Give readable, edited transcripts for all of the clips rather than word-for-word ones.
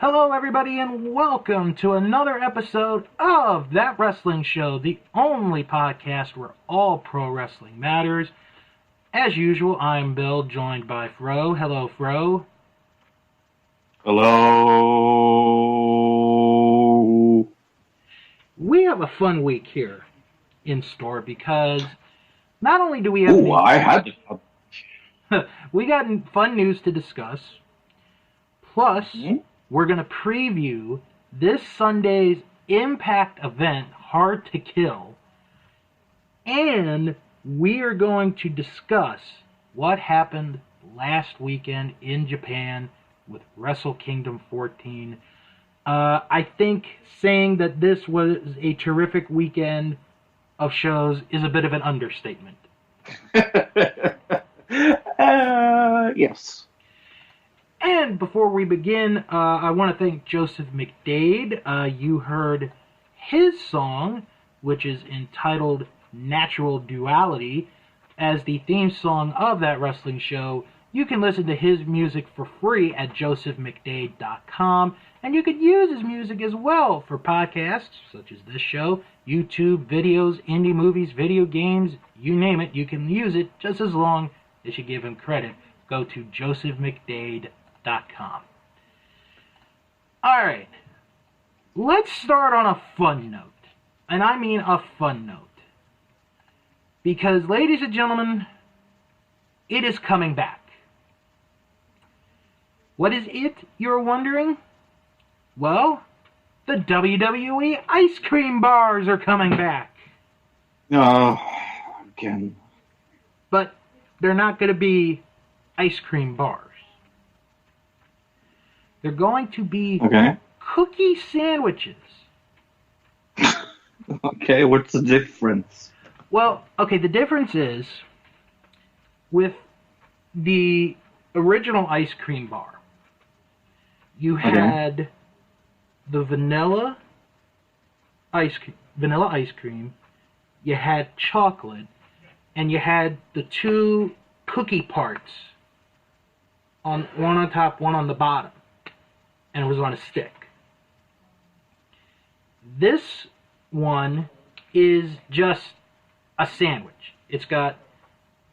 Hello, everybody, and welcome to another episode of That Wrestling Show, the only podcast where all pro wrestling matters. As usual, I'm Bill, joined by Fro. Hello, Fro. Hello. We have a fun week here in store because not only do we have we got fun news to discuss, plus we're going to preview this Sunday's Impact event, Hard to Kill, and we are going to discuss what happened last weekend in Japan with Wrestle Kingdom 14. I think saying that this was a terrific weekend of shows is a bit of an understatement. Yes. And before we begin, I want to thank Joseph McDade. You heard his song, which is entitled Natural Duality, as the theme song of That Wrestling Show. You can listen to his music for free at josephmcdade.com, and you can use his music as well for podcasts, such as this show, YouTube, videos, indie movies, video games, you name it, you can use it just as long as you give him credit. Go to josephmcdade.com. Alright, let's start on a fun note. And I mean a fun note. Because, ladies and gentlemen, it is coming back. What is it, you're wondering? Well, the WWE Ice Cream bars are coming back. Again. But they're not going to be ice cream bars. They're going to be cookie sandwiches. Okay, what's the difference? Well, okay, the difference is with the original ice cream bar, you had the vanilla ice cream, you had chocolate, and you had the two cookie parts, one on top, one on the bottom, and it was on a stick. This one is just a sandwich. It's got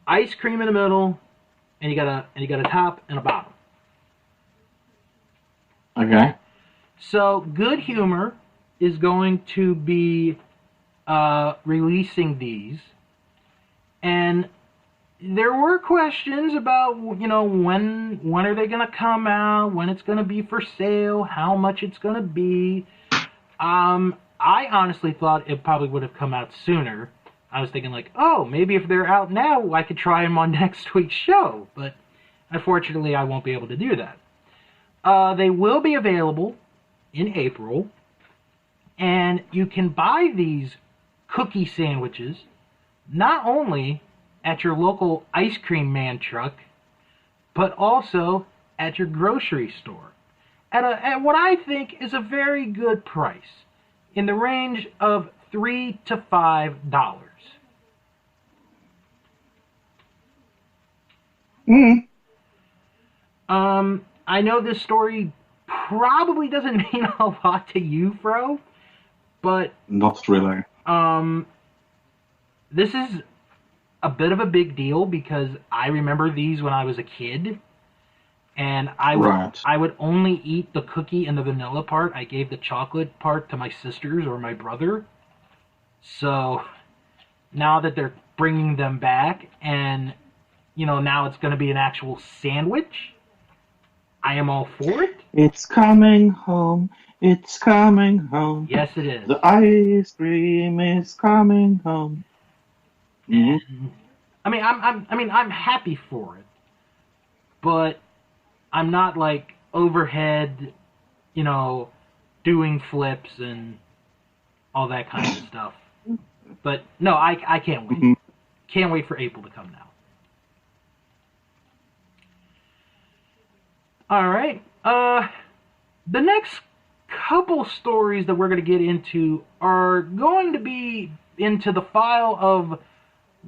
ice cream in the middle, and you got a top and a bottom. Okay. So Good Humor is going to be releasing these, and there were questions about, when are they going to come out, when it's going to be for sale, how much it's going to be. I honestly thought it probably would have come out sooner. I was thinking maybe if they're out now, I could try them on next week's show, but unfortunately I won't be able to do that. They will be available in April, and you can buy these cookie sandwiches not only at your local ice cream man truck, but also at your grocery store at what I think is a very good price, in the range of $3 to $5. I know this story probably doesn't mean a lot to you, Fro, but not really. This is a bit of a big deal because I remember these when I was a kid, and I would only eat the cookie and the vanilla part. I gave the chocolate part to my sisters or my brother. So now that they're bringing them back, and now it's going to be an actual sandwich, I am all for it. It's coming home. It's coming home. Yes, it is. The ice cream is coming home. Mm-hmm. I'm happy for it, but I'm not overhead, doing flips and all that kind of stuff. But no, I can't wait. Mm-hmm. Can't wait for April to come now. All right. The next couple stories that we're going to get into are going to be into the file of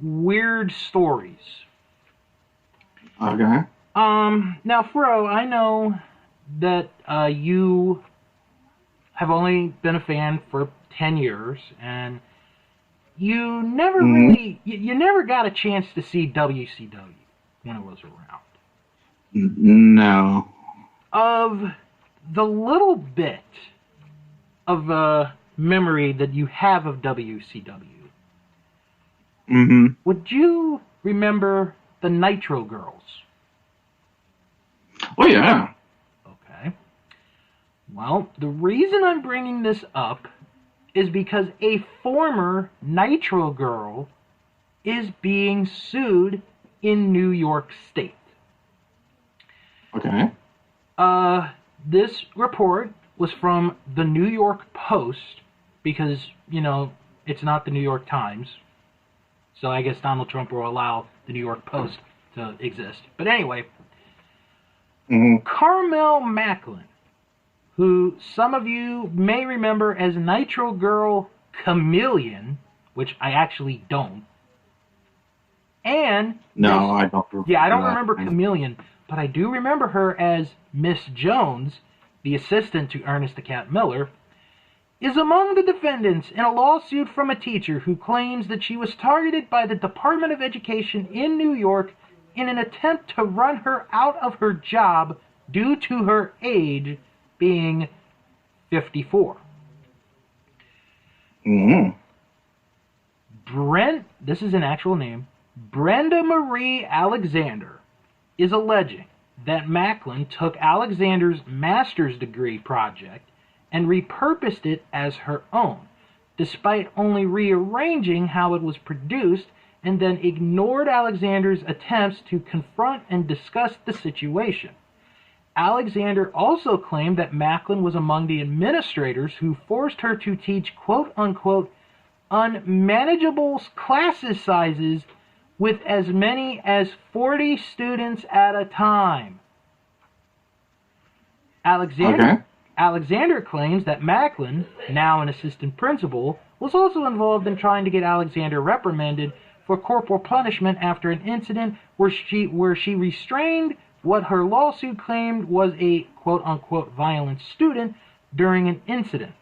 weird stories. Okay. Now, Fro, I know that you have only been a fan for 10 years, and you never really, you never got a chance to see WCW when it was around. No. Of the little bit of memory that you have of WCW, would you remember the Nitro Girls? Oh, yeah. Okay. Well, the reason I'm bringing this up is because a former Nitro Girl is being sued in New York State. Okay. This report was from the New York Post because, you know, it's not the New York Times. So I guess Donald Trump will allow the New York Post to exist. But anyway, Carmel Macklin, who some of you may remember as Nitro Girl Chameleon, which I actually don't. And no, I don't remember. Yeah, I don't remember Chameleon, but I do remember her as Miss Jones, the assistant to Ernest the Cat Miller, is among the defendants in a lawsuit from a teacher who claims that she was targeted by the Department of Education in New York in an attempt to run her out of her job due to her age being 54. This is an actual name, Brenda Marie Alexander, is alleging that Macklin took Alexander's master's degree project and repurposed it as her own, despite only rearranging how it was produced, and then ignored Alexander's attempts to confront and discuss the situation. Alexander also claimed that Macklin was among the administrators who forced her to teach quote-unquote unmanageable classes sizes with as many as 40 students at a time. Alexander claims that Macklin, now an assistant principal, was also involved in trying to get Alexander reprimanded for corporal punishment after an incident where she restrained what her lawsuit claimed was a quote-unquote violent student during an incident.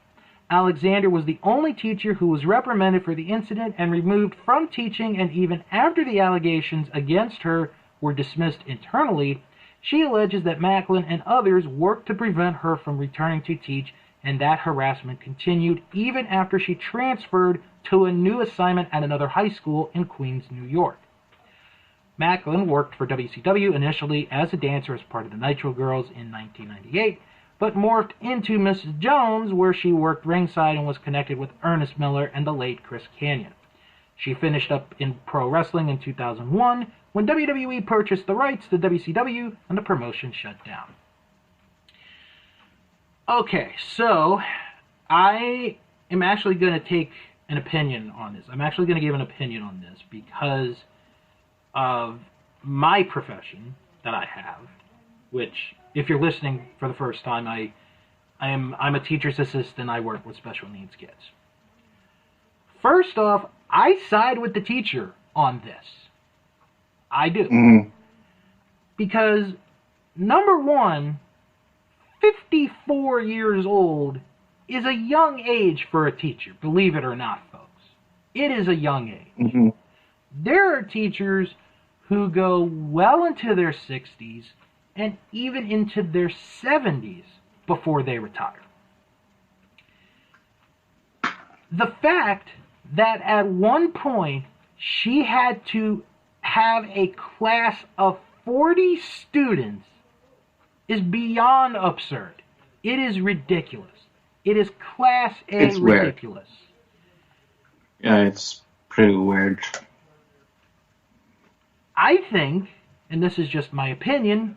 Alexander was the only teacher who was reprimanded for the incident and removed from teaching, and even after the allegations against her were dismissed internally, she alleges that Macklin and others worked to prevent her from returning to teach, and that harassment continued even after she transferred to a new assignment at another high school in Queens, New York. Macklin worked for WCW initially as a dancer as part of the Nitro Girls in 1998, but morphed into Miss Jones, where she worked ringside and was connected with Ernest Miller and the late Chris Kanyon. She finished up in pro wrestling in 2001 when WWE purchased the rights to WCW and the promotion shut down. Okay, so I am actually going to take an opinion on this. I'm actually going to give an opinion on this because of my profession that I have, which, if you're listening for the first time, I'm a teacher's assistant. I work with special needs kids. First off, I side with the teacher on this. I do. Because, number one, 54 years old is a young age for a teacher, believe it or not, folks. It is a young age. There are teachers who go well into their 60s and even into their 70s before they retire. The fact that at one point she had to have a class of 40 students is beyond absurd. It is ridiculous. It is class A ridiculous. Yeah, it's pretty weird. I think, and this is just my opinion,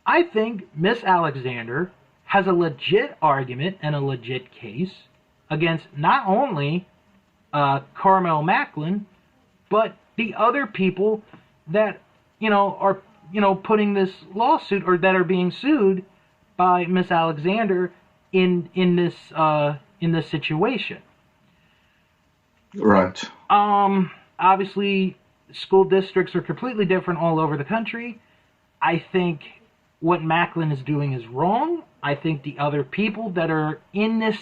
I think Miss Alexander has a legit argument and a legit case against not only Carmel Macklin, but the other people that, are, putting this lawsuit or that are being sued by Miss Alexander in this situation. Right. Obviously, school districts are completely different all over the country. I think what Macklin is doing is wrong. I think the other people that are in this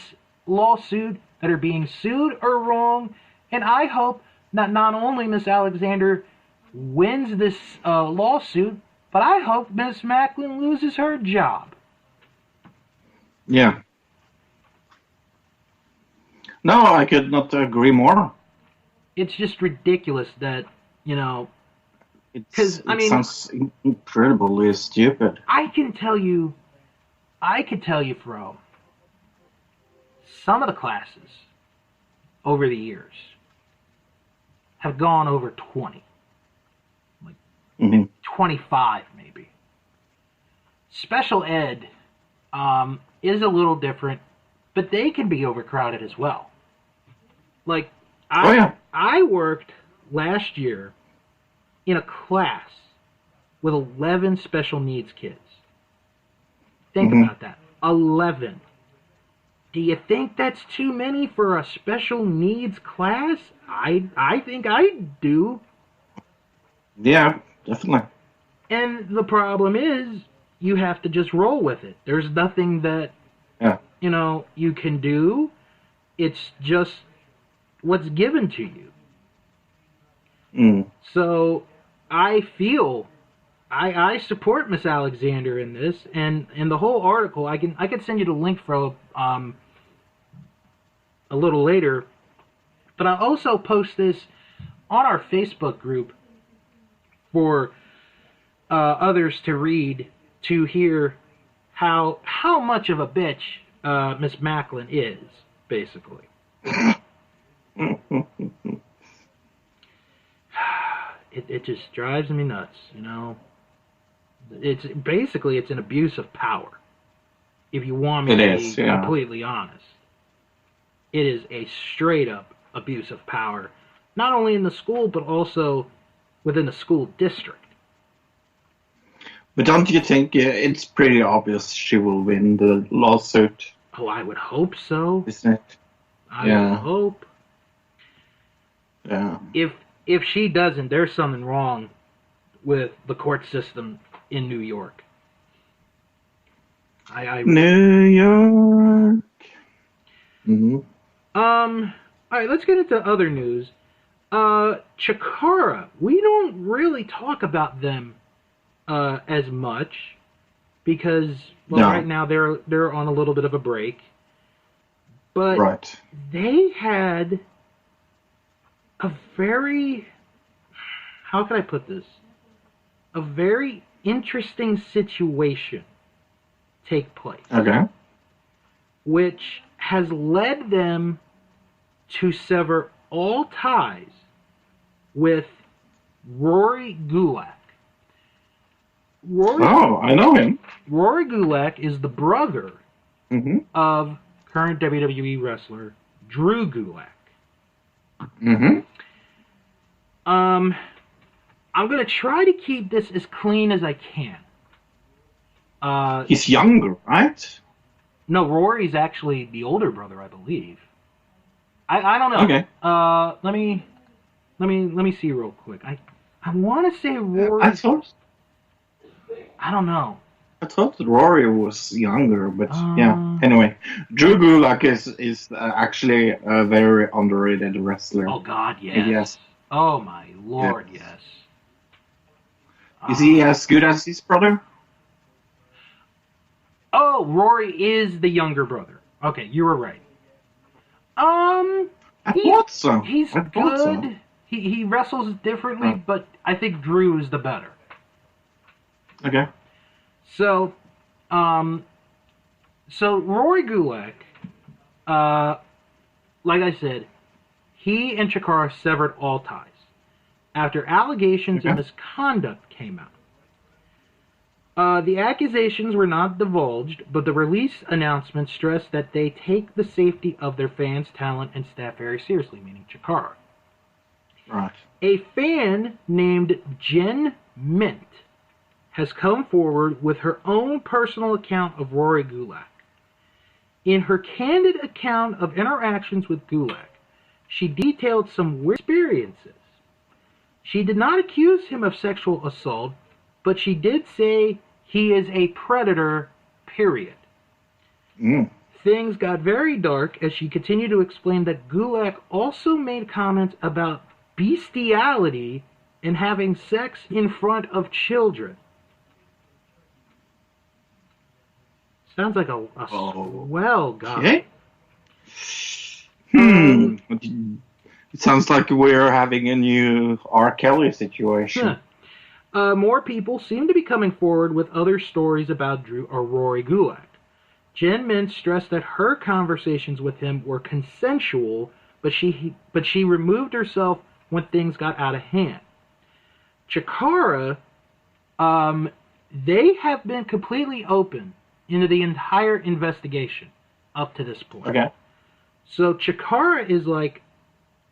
lawsuit, that are being sued, are wrong. And I hope that not only Miss Alexander wins this lawsuit, but I hope Miss Macklin loses her job. Yeah. No, I could not agree more. It's just ridiculous that, you know, It sounds incredibly stupid. I could tell you, Fro, some of the classes over the years have gone over 20. Like 25 maybe. Special ed is a little different, but they can be overcrowded as well. Like, I worked last year in a class with 11 special needs kids. Think about that. 11. Do you think that's too many for a special needs class? I think I do. Yeah, definitely. And the problem is, you have to just roll with it. There's nothing that, you know, you can do. It's just what's given to you. So I feel I support Miss Alexander in this, and the whole article. I could send you the link for a little later, but I'll also post this on our Facebook group for others to read, to hear how much of a bitch Miss Macklin is, basically. It just drives me nuts, you know. It's an abuse of power. If you want me to be completely honest, it is a straight up abuse of power, not only in the school but also within the school district. But don't you think it's pretty obvious she will win the lawsuit? Oh, I would hope so. Isn't it? I would hope. Yeah. If she doesn't, there's something wrong with the court system in New York. New York. All right, let's get into other news. Chikara, we don't really talk about them as much because right now they're on a little bit of a break. But they had a very, how can I put this? A very interesting situation take place. Okay. Which has led them to sever all ties with Rory Gulak. I know him. Rory Gulak is the brother of current WWE wrestler Drew Gulak. I'm going to try to keep this as clean as I can. He's younger, right? No, Rory's actually the older brother, I believe. I don't know. Okay. Let me see real quick. I want to say Rory. I don't know. I thought Rory was younger, but Anyway, Drew Gulak is actually a very underrated wrestler. Oh God, yes. Oh my Lord, yes. Is he as good as his brother? Oh, Rory is the younger brother. Okay, you were right. I thought so. He's good. So. He wrestles differently, but I think Drew is the better. Okay. So Rory Gulak, like I said, he and Chikara severed all ties after allegations of misconduct came out. The accusations were not divulged, but the release announcement stressed that they take the safety of their fans, talent, and staff very seriously, meaning Chikara. Right. A fan named Jen Mint has come forward with her own personal account of Rory Gulak. In her candid account of interactions with Gulak, she detailed some weird experiences. She did not accuse him of sexual assault, but she did say He is a predator, period. Things got very dark as she continued to explain that Gulak also made comments about bestiality and having sex in front of children. Sounds like a swell guy. Okay. It sounds like we're having a new R. Kelly situation. More people seem to be coming forward with other stories about Drew or Rory Gulak. Jen Mintz stressed that her conversations with him were consensual, but she removed herself when things got out of hand. Chikara, they have been completely open into the entire investigation up to this point. Okay. So Chikara is like,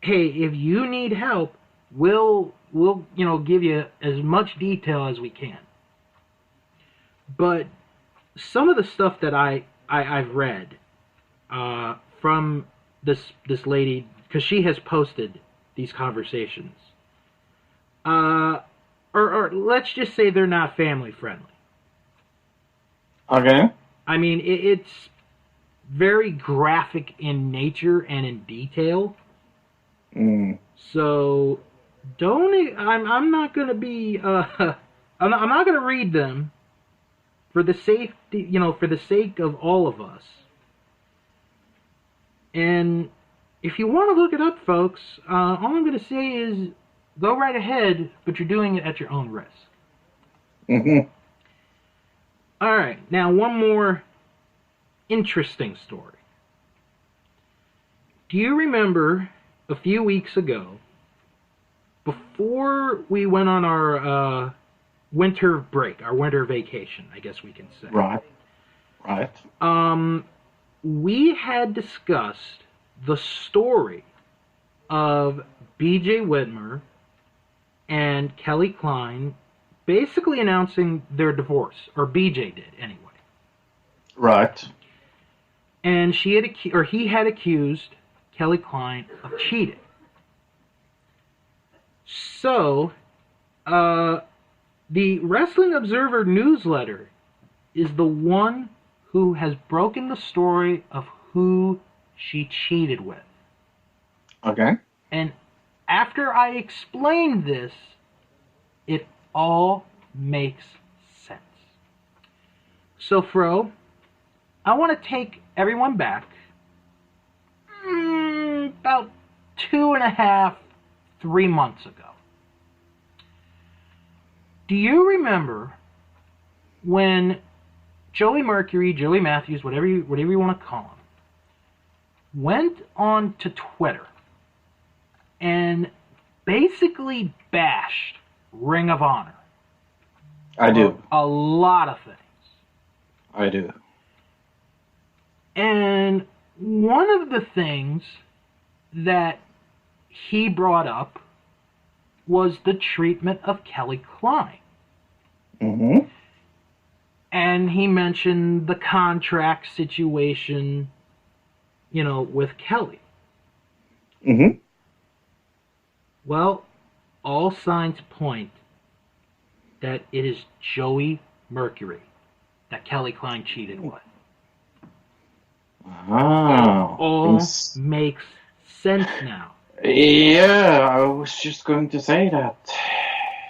hey, if you need help, we'll give you as much detail as we can. But some of the stuff that I've read from this lady, because she has posted these conversations, or let's just say they're not family friendly. Okay. I mean, it's very graphic in nature and in detail. So I'm not gonna be I'm not gonna read them for the safety, for the sake of all of us. And if you want to look it up, folks, all I'm gonna say is go right ahead, but you're doing it at your own risk. All right, now one more interesting story. Do you remember a few weeks ago, before we went on our winter break, our winter vacation, I guess we can say. Right. We had discussed the story of BJ Whitmer and Kelly Klein basically announcing their divorce, or BJ did anyway. Right. And he had accused Kelly Klein of cheating. So, the Wrestling Observer newsletter is the one who has broken the story of who she cheated with. Okay. And after I explained this, it all makes sense. So, Fro, I want to take everyone back about 2.5, 3 months ago. Do you remember when Joey Mercury, Joey Matthews, whatever you want to call him, went on to Twitter and basically bashed Ring of Honor? I do. A lot of things. I do. And one of the things that he brought up was the treatment of Kelly Klein. And he mentioned the contract situation, with Kelly. Well, all signs point that it is Joey Mercury that Kelly Klein cheated with. All makes sense now. Yeah, I was just going to say that.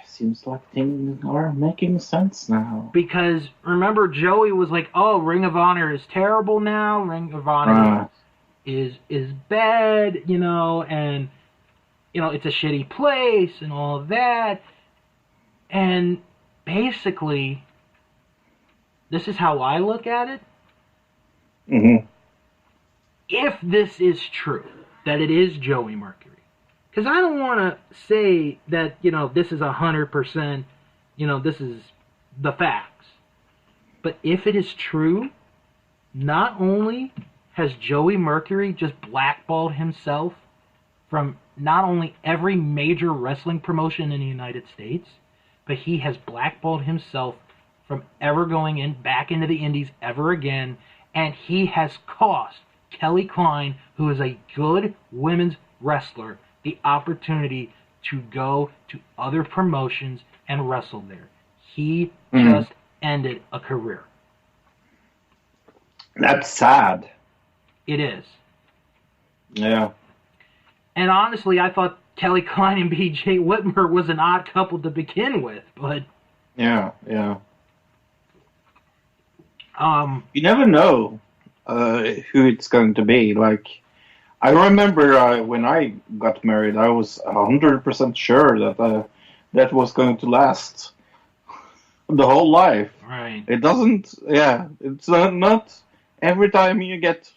Seems like things are making sense now. Because, remember, Joey was like, oh, Ring of Honor is terrible now. Ring of Honor is bad, and, it's a shitty place and all of that. And basically, this is how I look at it. If this is true, that it is Joey Mercury. Because I don't want to say that, this is 100%, this is the facts. But if it is true, not only has Joey Mercury just blackballed himself from not only every major wrestling promotion in the United States, but he has blackballed himself from ever going back into the indies ever again, and he has cost Kelly Klein, who is a good women's wrestler, the opportunity to go to other promotions and wrestle there. He just ended a career. That's sad. It is. Yeah. And honestly, I thought Kelly Klein and B.J. Whitmer was an odd couple to begin with, but... Yeah. You never know who it's going to be. Like, I remember when I got married, I was 100% sure that that was going to last the whole life. Right. It doesn't. Yeah, it's not every time you get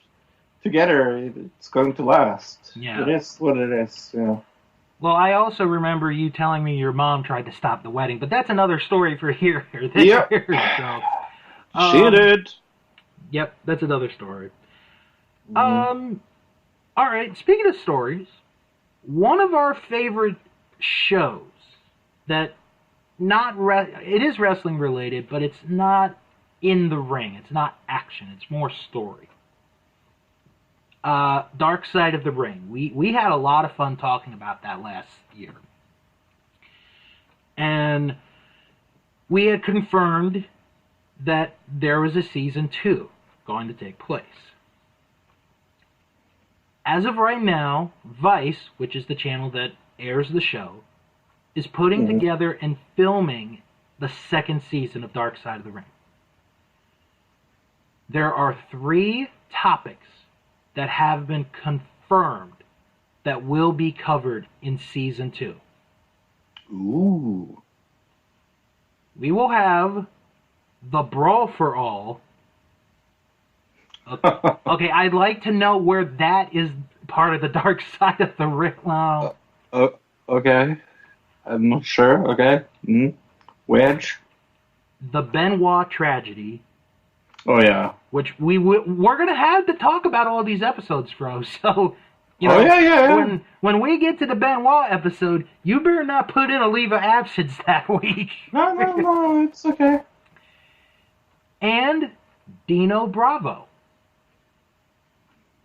together, it's going to last. Yeah. It is what it is. Yeah. Well, I also remember you telling me your mom tried to stop the wedding, but that's another story for here or there. Yep. So, she did. Yep, that's another story. Mm-hmm. All right, speaking of stories, one of our favorite shows that it is wrestling related, but it's not in the ring. It's not action. It's more story. Dark Side of the Ring. We had a lot of fun talking about that last year. And we had confirmed that there was a season 2 going to take place. As of right now, Vice, which is the channel that airs the show, is putting together and filming the second season of Dark Side of the Ring. There are 3 topics that have been confirmed that will be covered in season 2. Ooh. We will have the Brawl for All. Okay, I'd like to know where that is part of the Dark Side of the Ring. Well, okay. I'm not sure. Okay. Wedge. The Benoit Tragedy. Oh, yeah. Which we're going to have to talk about all these episodes, Fro. So, you know, yeah. When we get to the Benoit episode, you better not put in a leave of absence that week. No, it's okay. And Dino Bravo.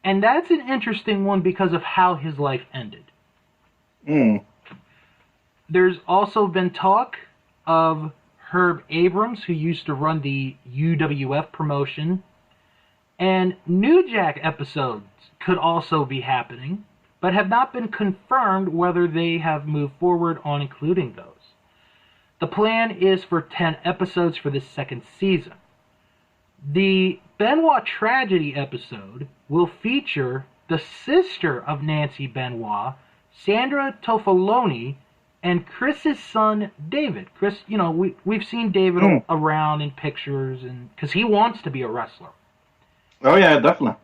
And that's an interesting one because of how his life ended. There's also been talk of Herb Abrams, who used to run the UWF promotion, and New Jack episodes could also be happening, but have not been confirmed whether they have moved forward on including those. The plan is for 10 episodes for this second season. The Benoit Tragedy episode will feature the sister of Nancy Benoit, Sandra Toffoloni, and Chris's son, David. Chris, you know, we've seen David around in pictures, and because he wants to be a wrestler. Oh, yeah, definitely.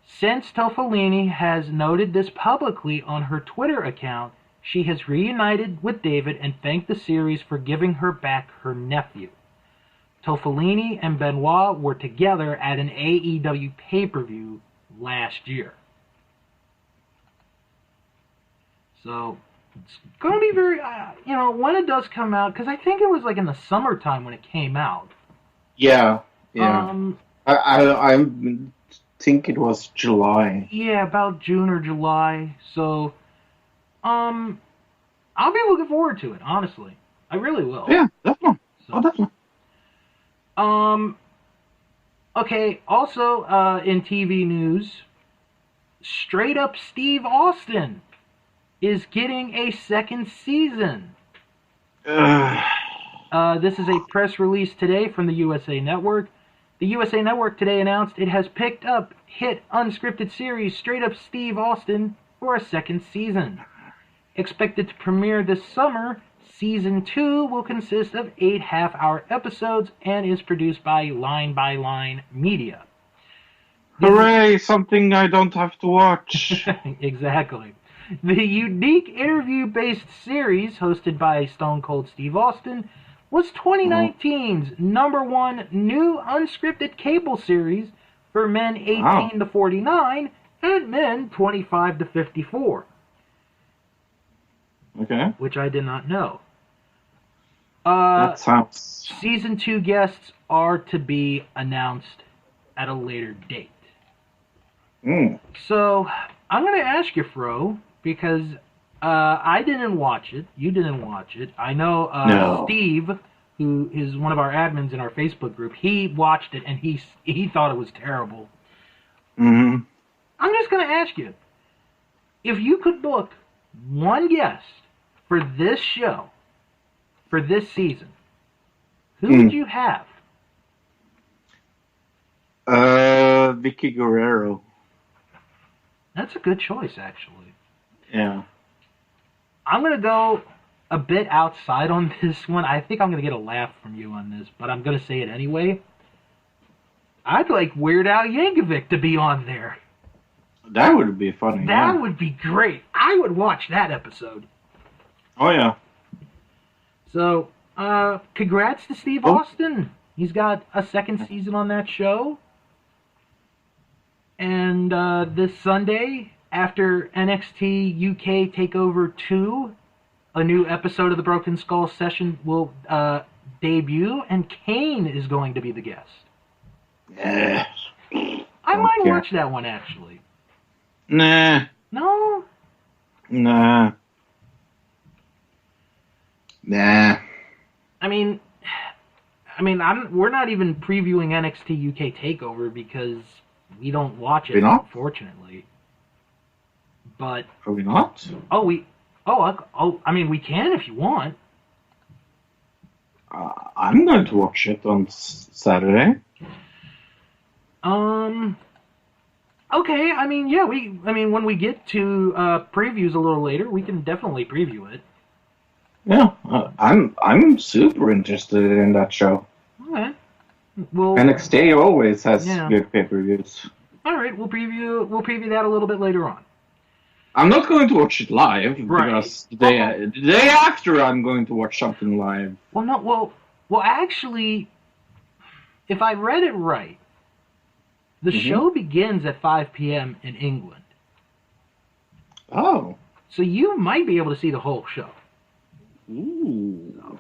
Since Toffolini has noted this publicly on her Twitter account, she has reunited with David and thanked the series for giving her back her nephew. Toffolini and Benoit were together at an AEW pay-per-view last year. So, it's going to be very, you know, when it does come out, because I think it was like in the summertime when it came out. Yeah. I think it was July. Yeah, about June or July. So, I'll be looking forward to it, honestly. I really will. Yeah, definitely. So. Definitely. Okay, also, in TV news, Straight Up Steve Austin is getting a second season. This is a press release today from the USA Network. The USA Network today announced it has picked up hit unscripted series Straight Up Steve Austin for a second season. Expected to premiere this summer, Season 2 will consist of 8 half-hour episodes and is produced by Line Media. Hooray! Something I don't have to watch. Exactly. The unique interview-based series, hosted by Stone Cold Steve Austin, was 2019's #1 new unscripted cable series for men 18 to 49 and men 25 to 54. Okay. Which I did not know. That sounds... Season 2 guests are to be announced at a later date. So, I'm going to ask you, Fro, because I didn't watch it. You didn't watch it. I know No. Steve, who is one of our admins in our Facebook group, he watched it and he thought it was terrible. Mm-hmm. I'm just going to ask you, if you could book one guest for this show, for this season, who would you have? Vicky Guerrero. That's a good choice, actually. Yeah. I'm going to go a bit outside on this one. I think I'm going to get a laugh from you on this, but I'm going to say it anyway. I'd like Weird Al Yankovic to be on there. That would be funny. That would be great. I would watch that episode. Oh, yeah. So, congrats to Steve Austin. He's got a second season on that show. And this Sunday, after NXT UK Takeover 2, a new episode of the Broken Skull session will debut, and Kane is going to be the guest. Yeah. I might watch that one, actually. Nah. No? Nah. Nah. I mean, we're not even previewing NXT UK Takeover because we don't watch it, unfortunately. But are we not? We can if you want. I'm going to watch it on Saturday. Okay. When we get to previews a little later, we can definitely preview it. Yeah, I'm super interested in that show. Okay. Well, NXT always has good pay-per-views. All right, we'll preview that a little bit later on. I'm not going to watch it live because the day after I'm going to watch something live. Well, actually, if I read it right, the show begins at 5 p.m. in England. Oh. So you might be able to see the whole show. Ooh.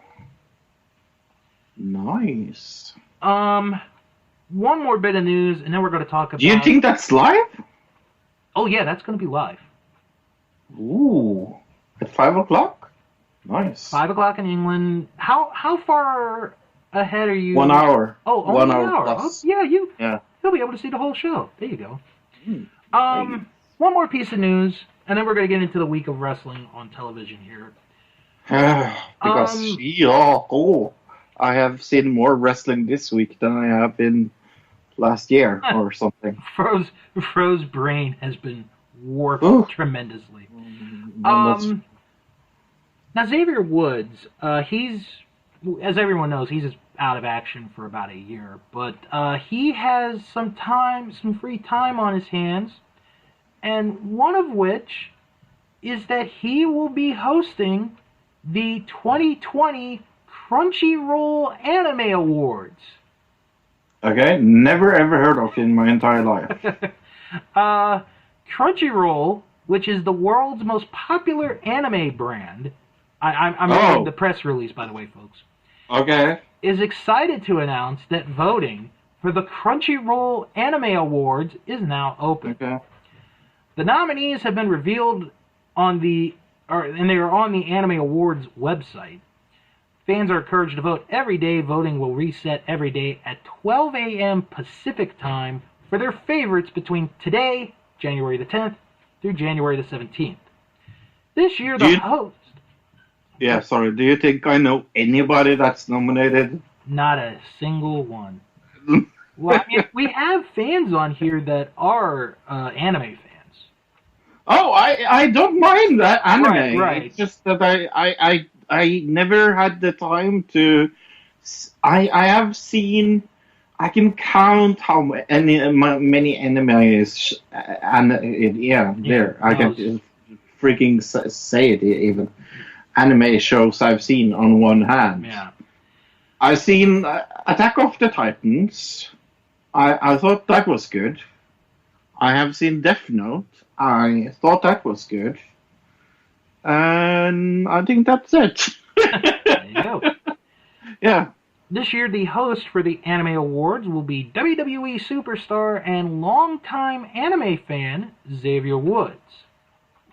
Nice. One more bit of news, and then we're going to talk about... Do you think that's live? Oh, yeah, that's going to be live. Ooh. At 5 o'clock? Nice. 5 o'clock in England. How far ahead are you? 1 hour. Oh, only 1 hour plus. Oh, yeah, you'll be able to see the whole show. There you go. Nice. One more piece of news, and then we're going to get into the week of wrestling on television here. Because, I have seen more wrestling this week than I have in last year or something. Fro's brain has been warped tremendously. Now, Xavier Woods, he's, as everyone knows, he's out of action for about a year, but he has some free time on his hands, and one of which is that he will be hosting the 2020 Crunchyroll Anime Awards. Okay, never ever heard of it in my entire life. Crunchyroll, which is the world's most popular anime brand, I'm reading the press release, by the way, folks. Okay. Is excited to announce that voting for the Crunchyroll Anime Awards is now open. Okay. The nominees have been revealed and they are on the Anime Awards website. Fans are encouraged to vote every day. Voting will reset every day at 12 a.m. Pacific time for their favorites between today, January the 10th, through January the 17th. This year, the host... Yeah, sorry. Do you think I know anybody that's nominated? Not a single one. Well, we have fans on here that are anime fans. Oh, I don't mind that anime. Right. It's just that I never had the time to... I have seen... I can count how many animes... there. I can freaking say it even. Anime shows I've seen on one hand. Yeah. I've seen Attack of the Titans. I thought that was good. I have seen Death Note. I thought that was good. And I think that's it. There you go. Yeah. This year, the host for the Anime Awards will be WWE superstar and longtime anime fan Xavier Woods.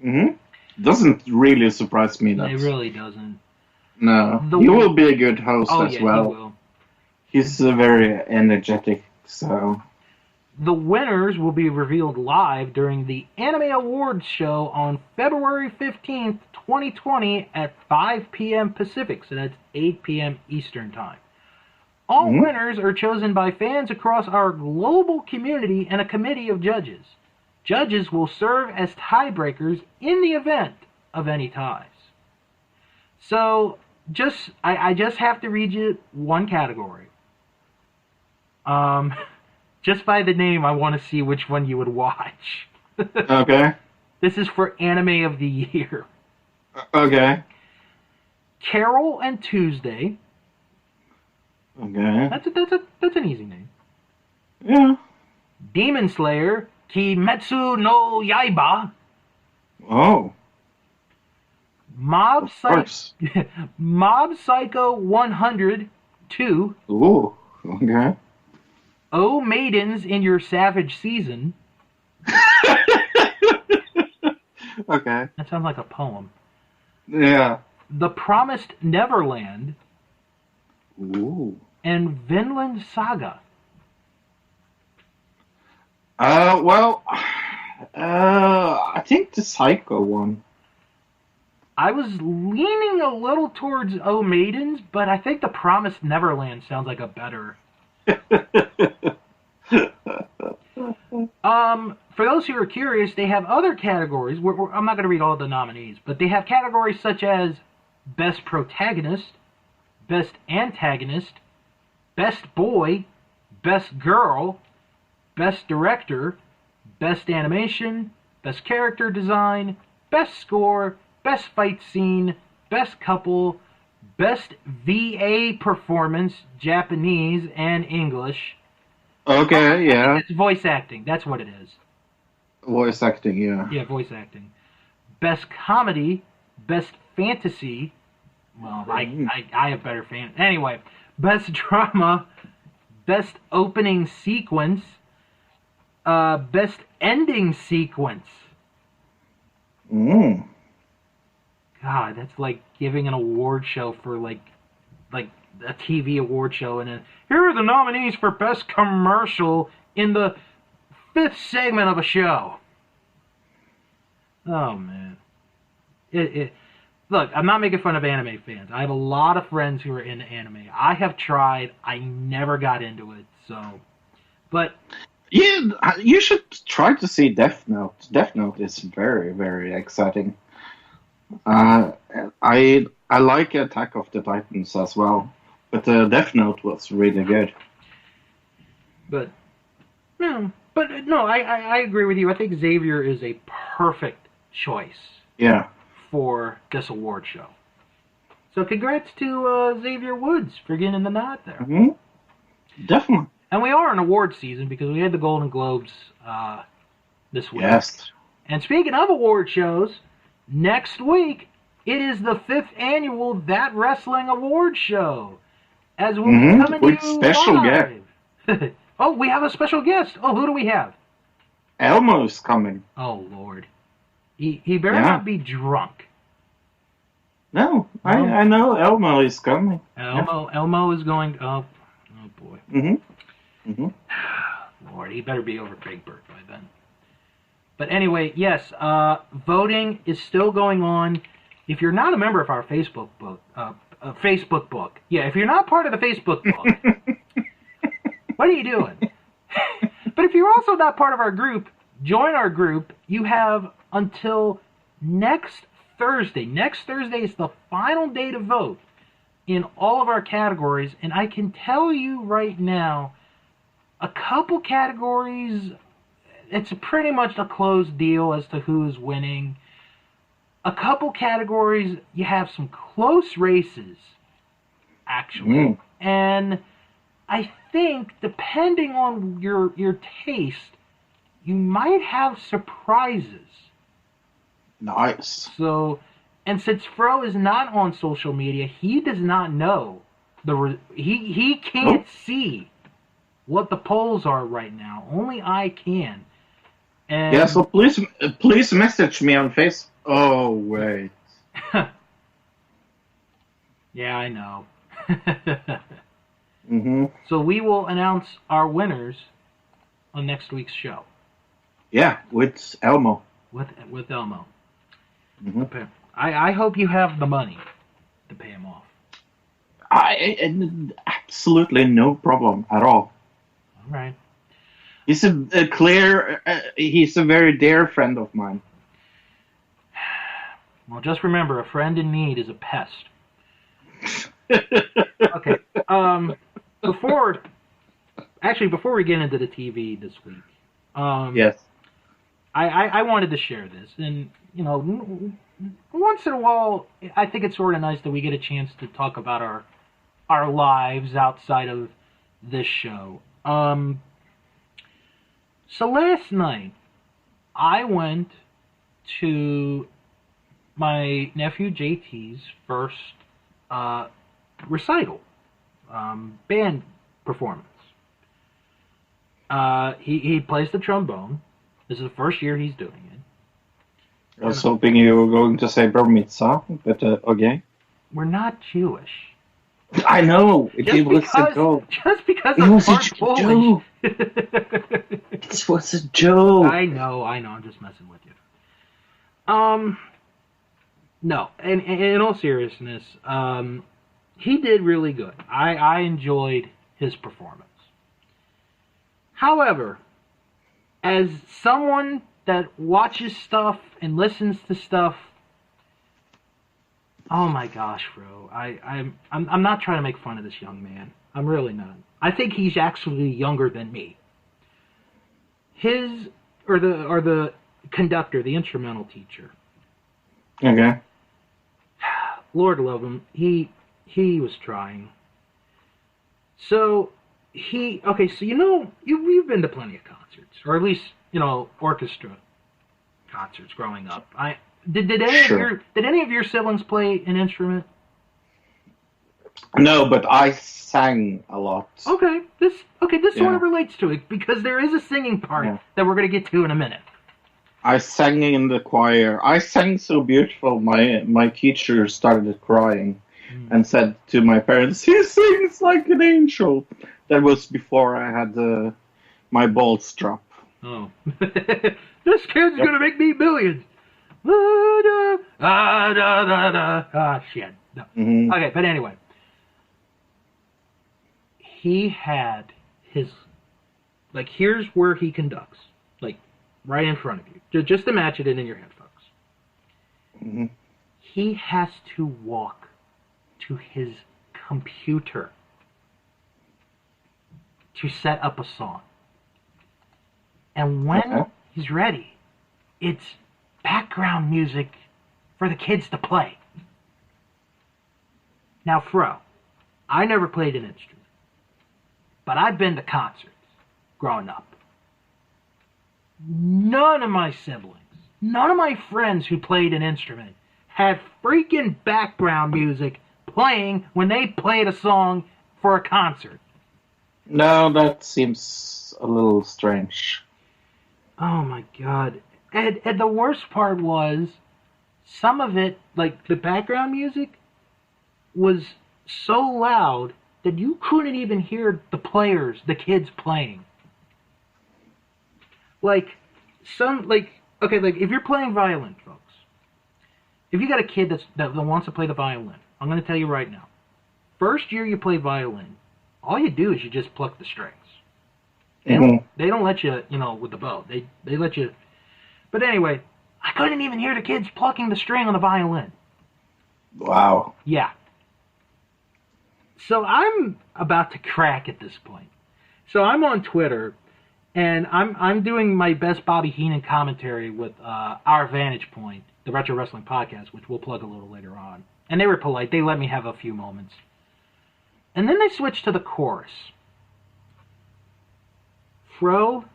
Mm-hmm. Doesn't really surprise me. It really doesn't. No, The- he will be a good host Oh as yeah, well. he will. He's very energetic, so... The winners will be revealed live during the Anime Awards show on February 15th, 2020 at 5 p.m. Pacific, so that's 8 p.m. Eastern Time. All winners are chosen by fans across our global community and a committee of judges. Judges will serve as tiebreakers in the event of any ties. So, I just have to read you one category. Just by the name, I want to see which one you would watch. Okay. This is for Anime of the Year. Okay. Carol and Tuesday. Okay. That's an easy name. Yeah. Demon Slayer, Kimetsu no Yaiba. Oh. Mob Of course. Mob Psycho 102. Ooh. Okay. Oh Maidens in Your Savage Season. Okay. That sounds like a poem. Yeah. The Promised Neverland. Ooh. And Vinland Saga. Well, I think the Psycho one. I was leaning a little towards Oh Maidens, but I think The Promised Neverland sounds like a better. For those who are curious, they have other categories. I'm not going to read all the nominees, but they have categories such as Best Protagonist, Best Antagonist, Best Boy, Best Girl, Best Director, Best Animation, Best Character Design, Best Score, Best Fight Scene, Best Couple, Best VA Performance, Japanese and English. Okay, yeah. It's voice acting. That's what it is. Voice acting, yeah. Yeah, voice acting. Best Comedy, Best Fantasy. Well, I have better fan. Anyway, Best Drama, Best Opening Sequence, Best Ending Sequence. God, that's like giving an award show for like a TV award show, and then here are the nominees for Best Commercial in the 5th segment of a show. Oh man, Look, I'm not making fun of anime fans. I have a lot of friends who are into anime. I have tried. I never got into it. So, but yeah, you should try to see Death Note. Death Note is very, very exciting. I like Attack of the Titans as well, but Death Note was really good. But no, I agree with you. I think Xavier is a perfect choice. Yeah. For this award show. So congrats to Xavier Woods for getting the nod there. Mm-hmm. Definitely. And we are in award season because we had the Golden Globes this week. Yes. And speaking of award shows, next week it is the 5th annual That Wrestling Award Show. As we'll be coming with to you special live. guest. Oh, we have a special guest. Oh, who do we have? Elmo's coming. Oh, Lord. He better not be drunk. No, I know Elmo is coming. Elmo is going. Oh boy. Lord, he better be over Big Bird by then. But anyway, yes, voting is still going on. If you're not a member of our Facebook book, if you're not part of the Facebook book, what are you doing? But if you're also not part of our group, join our group. You have until next Thursday. Next Thursday is the final day to vote in all of our categories, and I can tell you right now, a couple categories, it's pretty much a closed deal as to who is winning. A couple categories, you have some close races, actually. And I think, depending on your taste, you might have surprises. Nice. So, and since Fro is not on social media, he does not know he can't see what the polls are right now. Only I can. And yeah, so please message me on Facebook. Oh wait. Yeah, I know. Mm-hmm. So we will announce our winners on next week's show. Yeah, with Elmo. With Elmo. Mm-hmm. I hope you have the money to pay him off. Absolutely no problem at all. All right. He's he's a very dear friend of mine. Well, just remember, a friend in need is a pest. Okay. Before we get into the TV this week, Yes. I wanted to share this, and once in a while, I think it's sort of nice that we get a chance to talk about our lives outside of this show. So last night, I went to my nephew JT's first recital, band performance. He plays the trombone. This is the first year he's doing it. I was hoping you were going to say bar mitzvah, but okay. We're not Jewish. I know. It was a joke. Just because I'm part Polish. It was a joke. I know. I'm just messing with you. No. And in all seriousness, he did really good. I enjoyed his performance. However, as someone that watches stuff and listens to stuff, oh my gosh, bro! I'm not trying to make fun of this young man. I'm really not. I think he's actually younger than me. The conductor, the instrumental teacher. Okay. Lord love him. He was trying. So you've been to plenty of concerts, or at least orchestra concerts growing up. Did any of your siblings play an instrument? No, but I sang a lot. Okay, this sort of relates to it because there is a singing part that we're going to get to in a minute. I sang in the choir. I sang so beautiful. My teacher started crying and said to my parents, "He sings like an angel." That was before I had my balls drop. Oh, this kid's gonna make me millions. Ah, shit. No. Mm-hmm. Okay, but anyway, he had his here's where he conducts, right in front of you. Just imagine it in your head, folks. Mm-hmm. He has to walk to his computer to set up a song. And when he's ready, it's background music for the kids to play. Now, Fro, I never played an instrument, but I've been to concerts growing up. None of my siblings, none of my friends who played an instrument had freaking background music playing when they played a song for a concert. No, that seems a little strange. Oh my god. And the worst part was, some of it, the background music, was so loud that you couldn't even hear the kids playing. If you're playing violin, folks, if you got a kid that wants to play the violin, I'm going to tell you right now, first year you play violin, all you do is you just pluck the strings. They don't let you, with the bow. They let you. But anyway, I couldn't even hear the kids plucking the string on the violin. Wow. Yeah. So I'm about to crack at this point. So I'm on Twitter, and I'm doing my best Bobby Heenan commentary with Our Vantage Point, the Retro Wrestling Podcast, which we'll plug a little later on. And they were polite. They let me have a few moments. And then they switched to the chorus. Fro,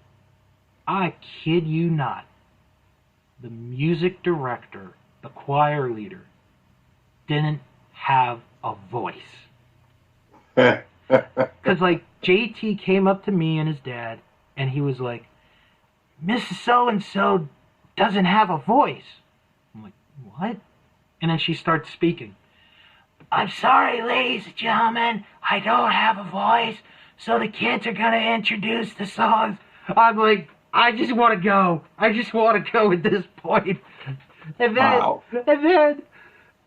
I kid you not, the music director, the choir leader, didn't have a voice. Because, JT came up to me and his dad, and he was like, Mrs. So-and-so doesn't have a voice. I'm like, what? And then she starts speaking. I'm sorry, ladies and gentlemen, I don't have a voice, so the kids are going to introduce the songs. I'm like, I just want to go. I just want to go at this point. And then,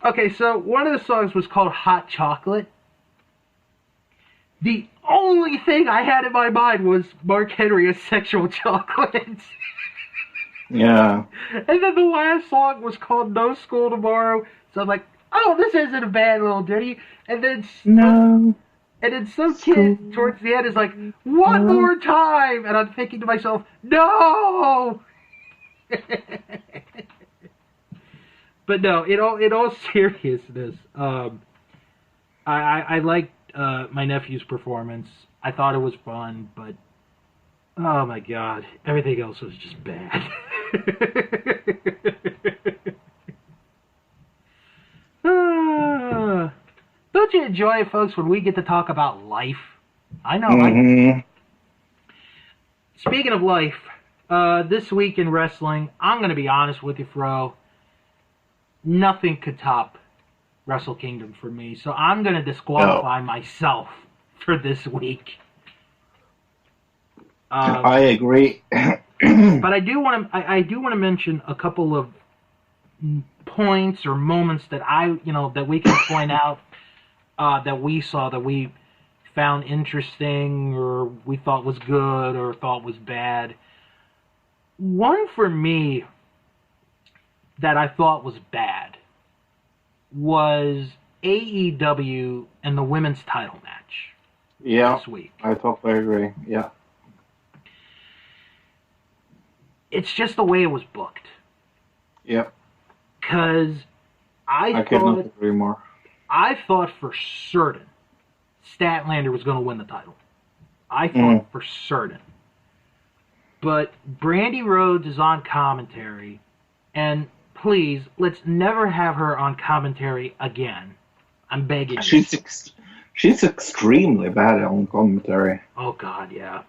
okay, so one of the songs was called Hot Chocolate. The only thing I had in my mind was Mark Henry as sexual chocolate. Yeah. And then the last song was called No School Tomorrow. So I'm like, oh, this isn't a bad little ditty. And then some kid towards the end is like, one more time. And I'm thinking to myself, no. But no, in all seriousness, I liked my nephew's performance. I thought it was fun, but oh my god, everything else was just bad. Don't you enjoy it, folks, when we get to talk about life? I know. Mm-hmm. Speaking of life, this week in wrestling, I'm going to be honest with you, Fro. Nothing could top Wrestle Kingdom for me, so I'm going to disqualify myself for this week. I agree. But I do want to mention a couple of points or moments that that we can point out that we saw that we found interesting or we thought was good or thought was bad. One for me that I thought was bad was AEW and the women's title match this week. I totally agree. Yeah. It's just the way it was booked. Yep. Because I could not agree more. I thought for certain Statlander was going to win the title. I thought for certain. But Brandy Rhodes is on commentary, and please, let's never have her on commentary again. I'm begging you. She's extremely bad on commentary. Oh, God, yeah.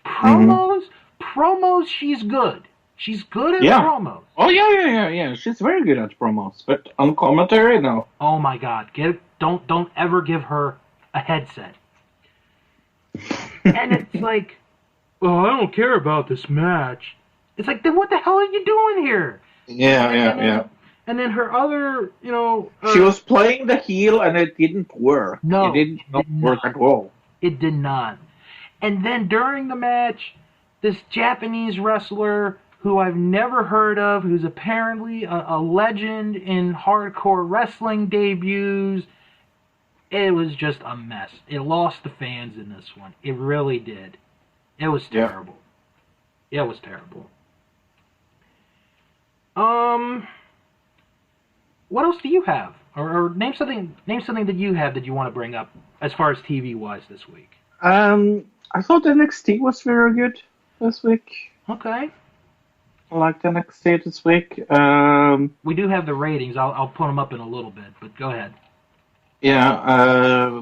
Promos, she's good. She's good at promos. Oh, yeah. She's very good at promos. But on commentary, no. Oh, my God. Don't ever give her a headset. And it's like, oh, I don't care about this match. It's like, then what the hell are you doing here? Yeah. And then her other, she was playing the heel and it didn't work. No. It did not work at all. It did not. And then during the match, this Japanese wrestler who I've never heard of, who's apparently a legend in hardcore wrestling debuts, it was just a mess. It lost the fans in this one. It really did. It was terrible. It was terrible. What else do you have? Or name something that you have that you want to bring up as far as TV-wise this week. I thought NXT was very good this week. Okay. I liked NXT this week. We do have the ratings. I'll put them up in a little bit, but go ahead. Yeah,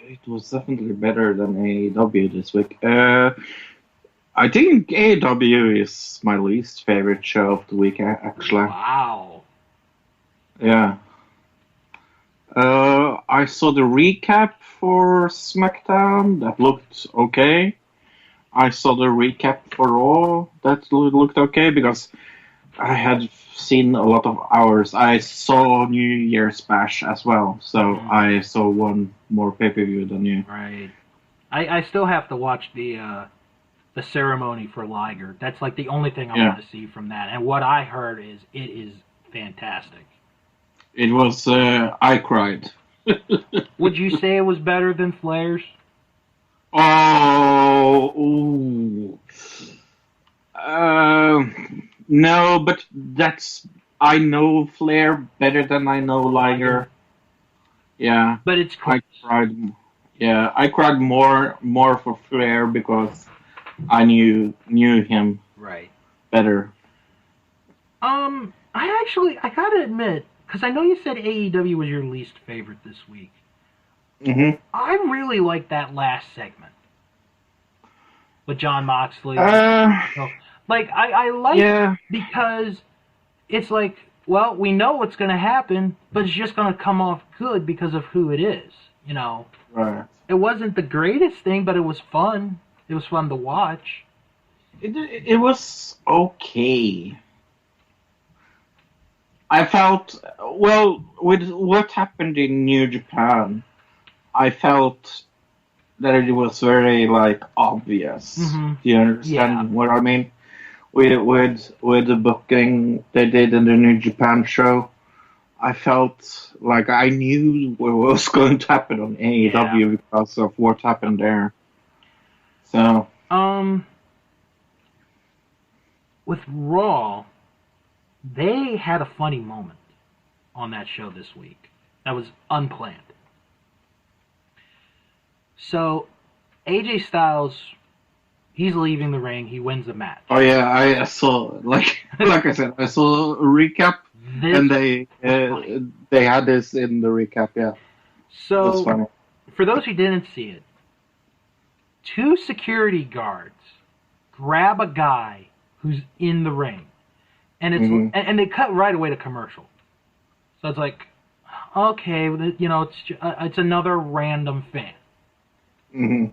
it was definitely better than AEW this week. I think AEW is my least favorite show of the week, actually. Wow. Yeah. I saw the recap for SmackDown. That looked okay. I saw the recap for Raw. That looked okay because I had seen a lot of hours. I saw New Year's Bash as well, so I saw one more pay-per-view than you. Right. I still have to watch the ceremony for Liger. That's like the only thing I want to see from that. And what I heard is it is fantastic. It was, I cried. Would you say it was better than Flair's? No, but I know Flair better than I know Liger. Yeah. But it's cool. I cried more for Flair because I knew him better. I gotta admit, because I know you said AEW was your least favorite this week. Mm-hmm. I really liked that last segment with Jon Moxley. I like it because it's like well, we know what's going to happen, but it's just going to come off good because of who it is, you know. Right. It wasn't the greatest thing, but it was fun. It was fun to watch. It was okay. I felt, well, with what happened in New Japan, I felt that it was very, like, obvious. Mm-hmm. Do you understand what I mean? With the booking they did in the New Japan show, I felt like I knew what was going to happen on AEW because of what happened there. So, with Raw, they had a funny moment on that show this week that was unplanned. So, AJ Styles, he's leaving the ring. He wins the match. oh yeah, I saw, like I said, I saw a recap, and they had this in the recap. Yeah, so that's funny. For those who didn't see it, 2 security guards grab a guy who's in the ring, and it's and they cut right away to commercial. So it's like, okay, you know, it's another random fan. Mm-hmm.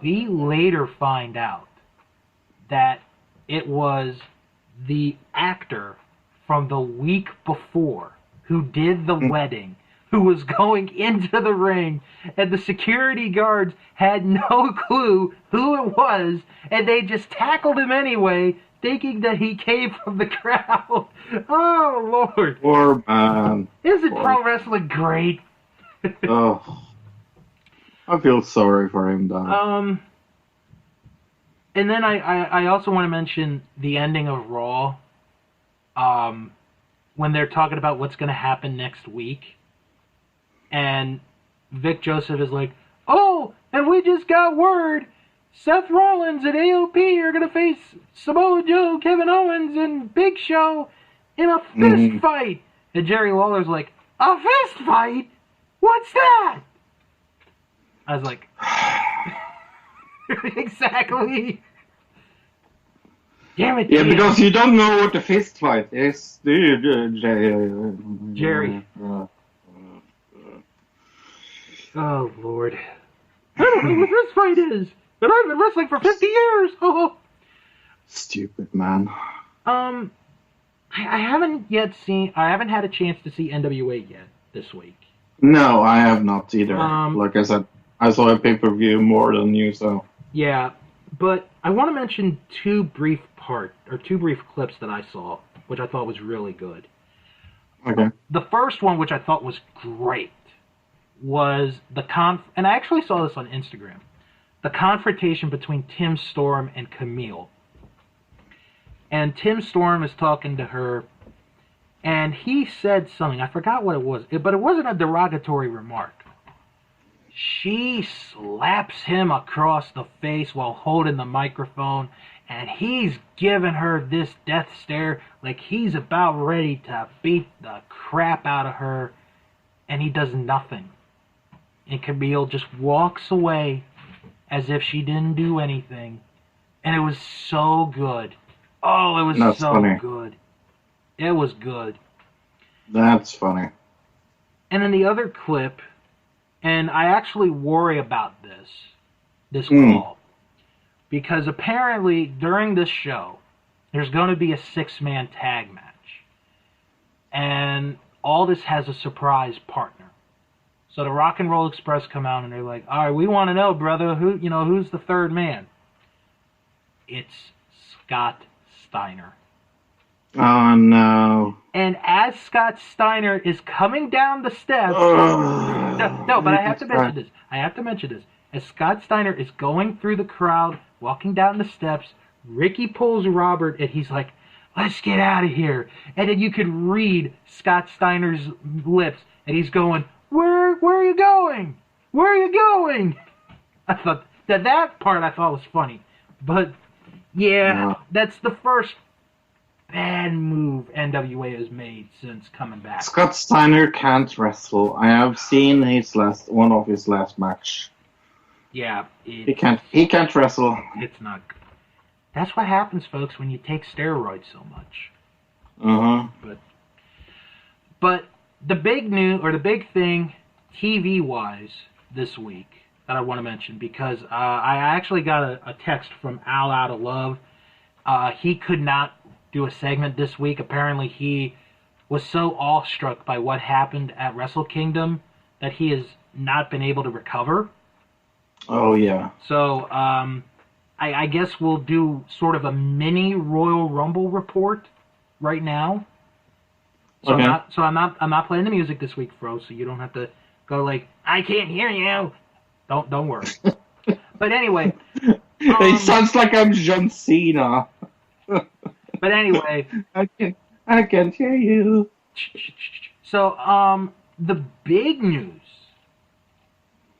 We later find out that it was the actor from the week before who did the wedding who was going into the ring, and the security guards had no clue who it was, and they just tackled him anyway, thinking that he came from the crowd. Oh, Lord. Poor man. Isn't pro wrestling great? Oh, I feel sorry for him, though. And then I also want to mention the ending of Raw, when they're talking about what's going to happen next week. And Vic Joseph is like, oh, and we just got word Seth Rollins and AOP are going to face Samoa Joe, Kevin Owens, and Big Show in a fist fight. And Jerry Lawler's like, a fist fight? What's that? I was like, exactly. Damn it. Yeah, because you don't know what the fist fight is, do you, Jerry. Oh, Lord. I don't know what this fight is, but I've been wrestling for 50 years. Oh. Stupid man. I haven't had a chance to see NWA yet this week. No, I have not either. Like I said, I saw a pay-per-view more than you, so. Yeah, but I want to mention two brief clips that I saw, which I thought was really good. Okay. The first one, which I thought was great, was and I actually saw this on Instagram, the confrontation between Tim Storm and Camille. And Tim Storm is talking to her, and he said something, I forgot what it was, but it wasn't a derogatory remark. She slaps him across the face while holding the microphone, and he's giving her this death stare like he's about ready to beat the crap out of her, and he does nothing. And Camille just walks away as if she didn't do anything. And it was so good. Oh, it was That's so funny. good. It was good. That's funny. And then the other clip, and I actually worry about this call, because apparently during this show, there's going to be a 6-man tag match. And Aldis has a surprise partner. So the Rock and Roll Express come out and they're like, all right, we want to know, brother, who's the third man? It's Scott Steiner. Oh, no. And as Scott Steiner is coming down the steps... No, but I have to mention this. As Scott Steiner is going through the crowd, walking down the steps, Ricky pulls Robert, and he's like, let's get out of here. And then you could read Scott Steiner's lips, and he's going, Where are you going? Where are you going? I thought that part I thought was funny. But, yeah, that's the first bad move NWA has made since coming back. Scott Steiner can't wrestle. I have seen one of his last match. Yeah. He can't wrestle. It's not good. That's what happens, folks, when you take steroids so much. Uh-huh. But, But the big news, or the big thing, TV-wise, this week that I want to mention, because I actually got a text from Al Out of Love. He could not do a segment this week. Apparently, he was so awestruck by what happened at Wrestle Kingdom that he has not been able to recover. Oh, yeah. So, I guess we'll do sort of a mini Royal Rumble report right now. So Okay. I'm not playing the music this week, Fro, so you don't have to go like, I can't hear you. Don't worry. But anyway. It sounds like I'm John Cena. But anyway. I can't hear you. So, the big news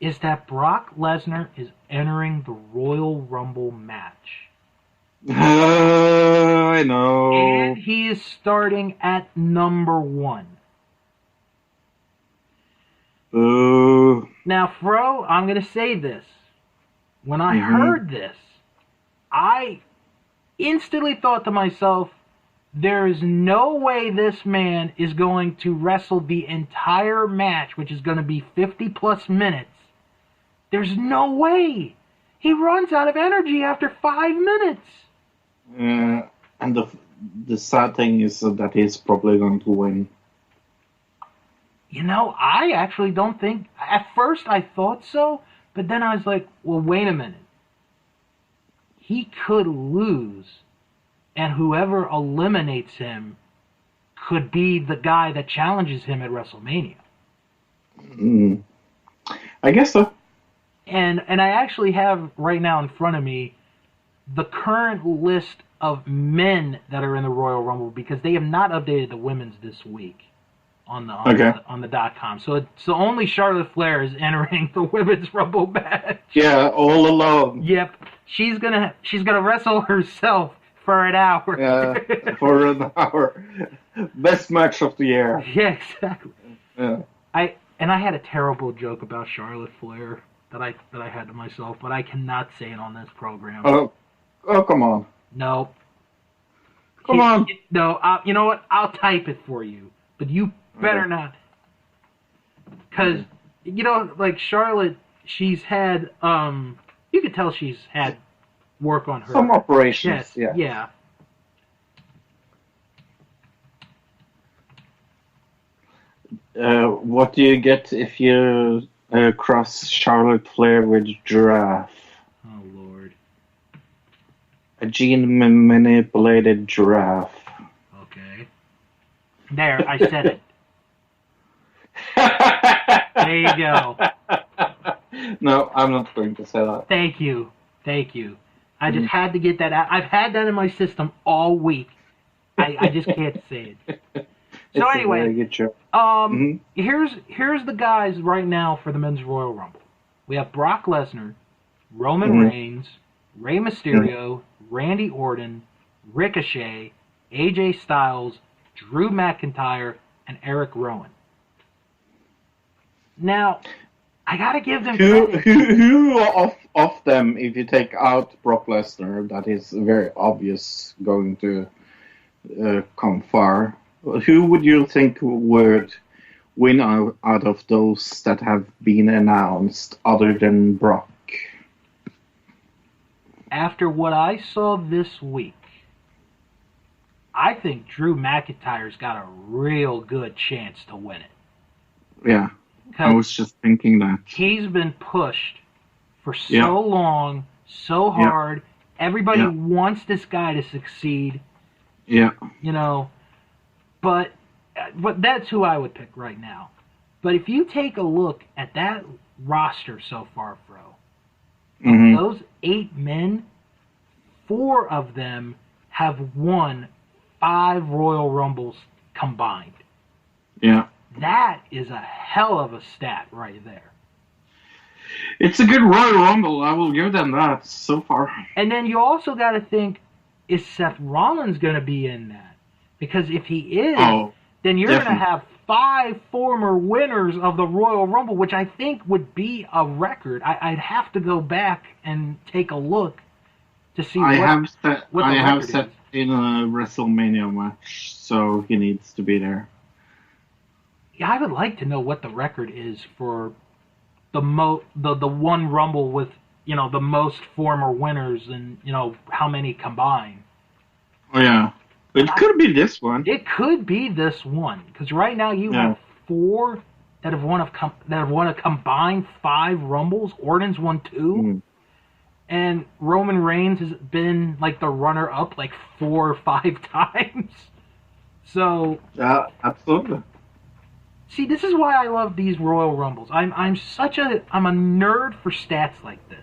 is that Brock Lesnar is entering the Royal Rumble match. I know. And he is starting at number 1. Ooh. Now, Fro, I'm going to say this. When I heard this, I instantly thought to myself, there is no way this man is going to wrestle the entire match, which is going to be 50-plus minutes. There's no way. He runs out of energy after 5 minutes. And the sad thing is that he's probably going to win. You know, I actually don't think... At first I thought so, but then I was like, well, wait a minute. He could lose, and whoever eliminates him could be the guy that challenges him at WrestleMania. I guess so. And I actually have right now in front of me the current list of men that are in the Royal Rumble, because they have not updated the women's this week on the .com. So only Charlotte Flair is entering the women's Rumble match. Yeah, all alone. Yep, she's gonna wrestle herself for an hour. Yeah, for an hour. Best match of the year. Yeah, exactly. Yeah. I had a terrible joke about Charlotte Flair that I had to myself, but I cannot say it on this program. Oh, come on. No. Come on. No, you know what? I'll type it for you, but you better not. Because, you know, like Charlotte, she's had, you could tell she's had work on her. Some operations, yes, yeah. What do you get if you cross Charlotte Flair with giraffe? Oh, Lord. A gene-manipulated giraffe. Okay. There, I said it. There you go. No, I'm not going to say that. Thank you. I just had to get that out. I've had that in my system all week. I just can't say it. So anyway, here's the guys right now for the Men's Royal Rumble. We have Brock Lesnar, Roman Reigns, Rey Mysterio, Randy Orton, Ricochet, AJ Styles, Drew McIntyre, and Eric Rowan. Now, I gotta give them credit. Who of them, if you take out Brock Lesnar, that is very obvious going to come far, who would you think would win out of those that have been announced other than Brock? After what I saw this week, I think Drew McIntyre's got a real good chance to win it. Yeah, I was just thinking that. He's been pushed for so long, so hard. Everybody wants this guy to succeed. Yeah. You know, but that's who I would pick right now. But if you take a look at that roster so far, Fro, those 8 men, 4 of them have won 5 Royal Rumbles combined. Yeah. That is a hell of a stat right there. It's a good Royal Rumble. I will give them that so far. And then you also got to think, is Seth Rollins going to be in that? Because if he is, then you're going to have 5 former winners of the Royal Rumble, which I think would be a record. I'd have to go back and take a look to see what the record is. In a WrestleMania match, so he needs to be there. Yeah, I would like to know what the record is for the one Rumble with, the most former winners and, how many combined. Oh, yeah. It could be this one. It could be this one. Because right now you have 4 that have won a combined 5 Rumbles. Orton's won 2. Mm. And Roman Reigns has been like the runner-up like 4 or 5 times. So... absolutely. See, this is why I love these Royal Rumbles. I'm a nerd for stats like this.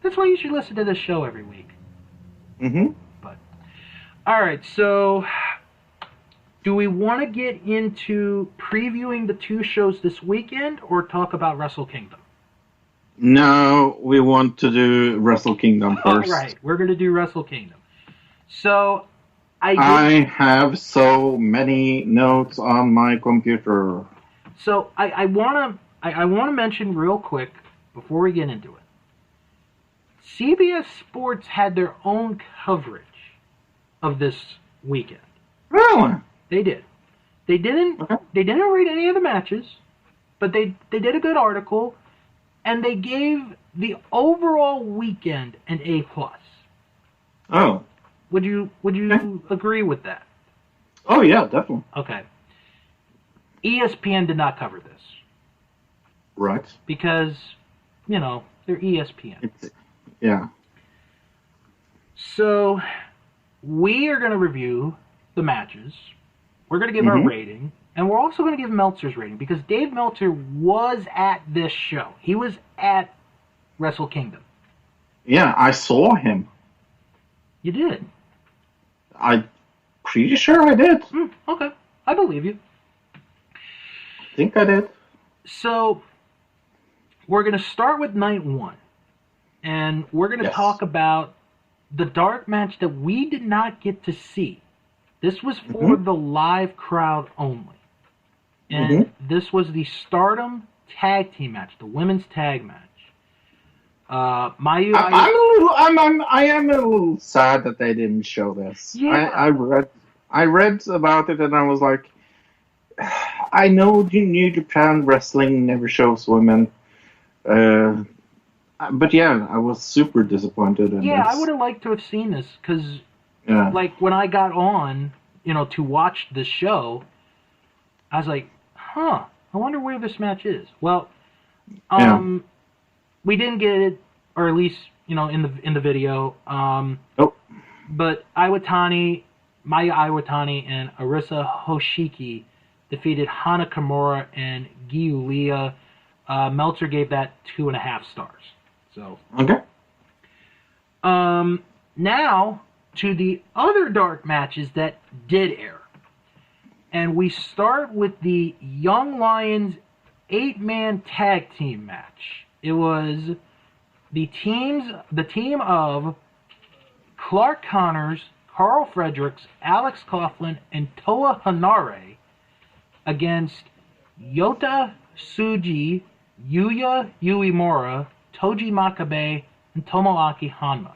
That's why you should listen to this show every week. Mm-hmm. But, all right, so do we want to get into previewing the 2 shows this weekend or talk about Wrestle Kingdom? No, we want to do Wrestle Kingdom first. All right, we're going to do Wrestle Kingdom. So... I have so many notes on my computer. So I want to mention real quick before we get into it. CBS Sports had their own coverage of this weekend. Really? They did. They didn't rate any of the matches, but they did a good article, and they gave the overall weekend an A+. Oh. Would you agree with that? Oh, yeah, definitely. Okay. ESPN did not cover this. Right. Because, they're ESPN. Yeah. So, we are going to review the matches. We're going to give our rating. And we're also going to give Meltzer's rating. Because Dave Meltzer was at this show. He was at Wrestle Kingdom. Yeah, I saw him. You did? I'm pretty sure I did. Okay. I believe you. I think I did. So, we're going to start with night 1. And we're going to talk about the dark match that we did not get to see. This was for the live crowd only. And this was the Stardom tag team match, the women's tag match. I am a little sad that they didn't show this. Yeah. I read about it and I was like, I know New Japan Wrestling never shows women, but yeah, I was super disappointed in this. I would have liked to have seen this because, like, when I got on, to watch the show, I was like, I wonder where this match is. Well, we didn't get it, or at least, in the video. But Maya Iwatani and Arisa Hoshiki defeated Hana Kimura and Giulia. Meltzer gave that 2.5 stars. So. Okay. Now to the other dark matches that did air. And we start with the Young Lions 8-man tag team match. It was the team of Clark Connors, Carl Fredericks, Alex Coughlin, and Toa Hanare against Yota Tsuji, Yuya Uemura, Toji Makabe, and Tomoaki Hanma.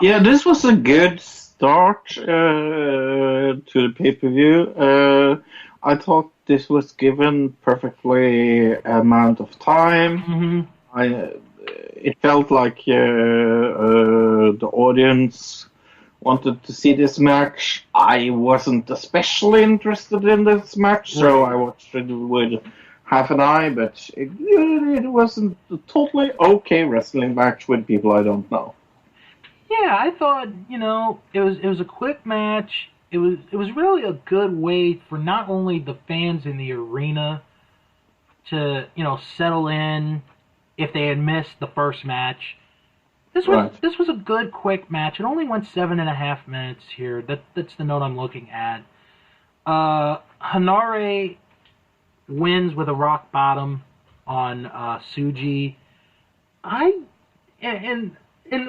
Yeah, this was a good start to the pay-per-view. I thought this was given perfectly amount of time. It felt like the audience wanted to see this match. I wasn't especially interested in this match, so I watched it with half an eye, but it wasn't a totally okay wrestling match with people I don't know. Yeah, I thought, it was a quick match. It was really a good way for not only the fans in the arena to, settle in if they had missed the first match. This was a good quick match. It only went 7.5 minutes here. That's the note I'm looking at. Hanare wins with a rock bottom on Tsuji. And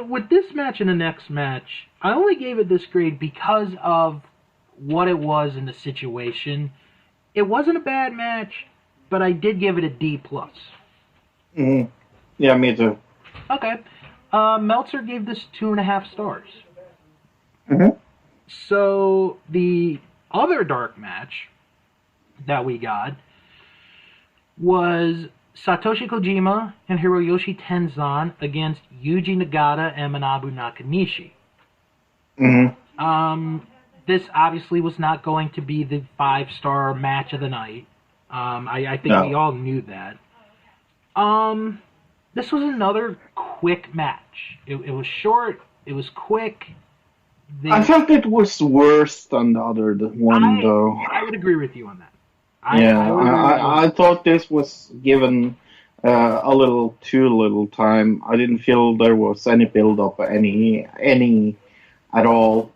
with this match and the next match, I only gave it this grade because of what it was in the situation. It wasn't a bad match, but I did give it a D+. Yeah, me too. Okay. Meltzer gave this 2.5 stars. So the other dark match that we got was Satoshi Kojima and Hiroyoshi Tenzan against Yuji Nagata and Manabu Nakanishi. This obviously was not going to be the 5-star match of the night. I think we all knew that. This was another quick match. It was short. It was quick. I felt it was worse than the other one, though. I would agree with you on that. I thought this was given a little too little time. I didn't feel there was any build-up, any at all.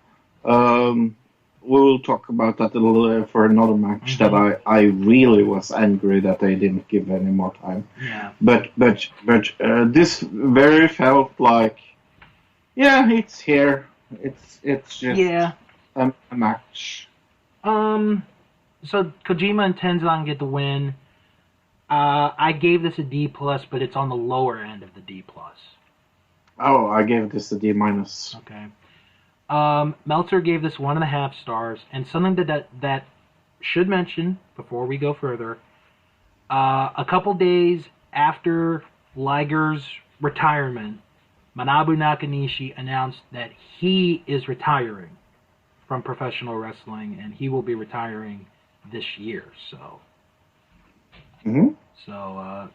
We'll talk about that a little for another match that I really was angry that they didn't give any more time. Yeah. But this very felt like, it's here. It's just a match. So Kojima and Tenzan get the win. I gave this a D+, but it's on the lower end of the D+. Oh, I gave this a D-. Okay. Meltzer gave this 1.5 stars, and something that should mention before we go further. A couple days after Liger's retirement, Manabu Nakanishi announced that he is retiring from professional wrestling, and he will be retiring this year. So,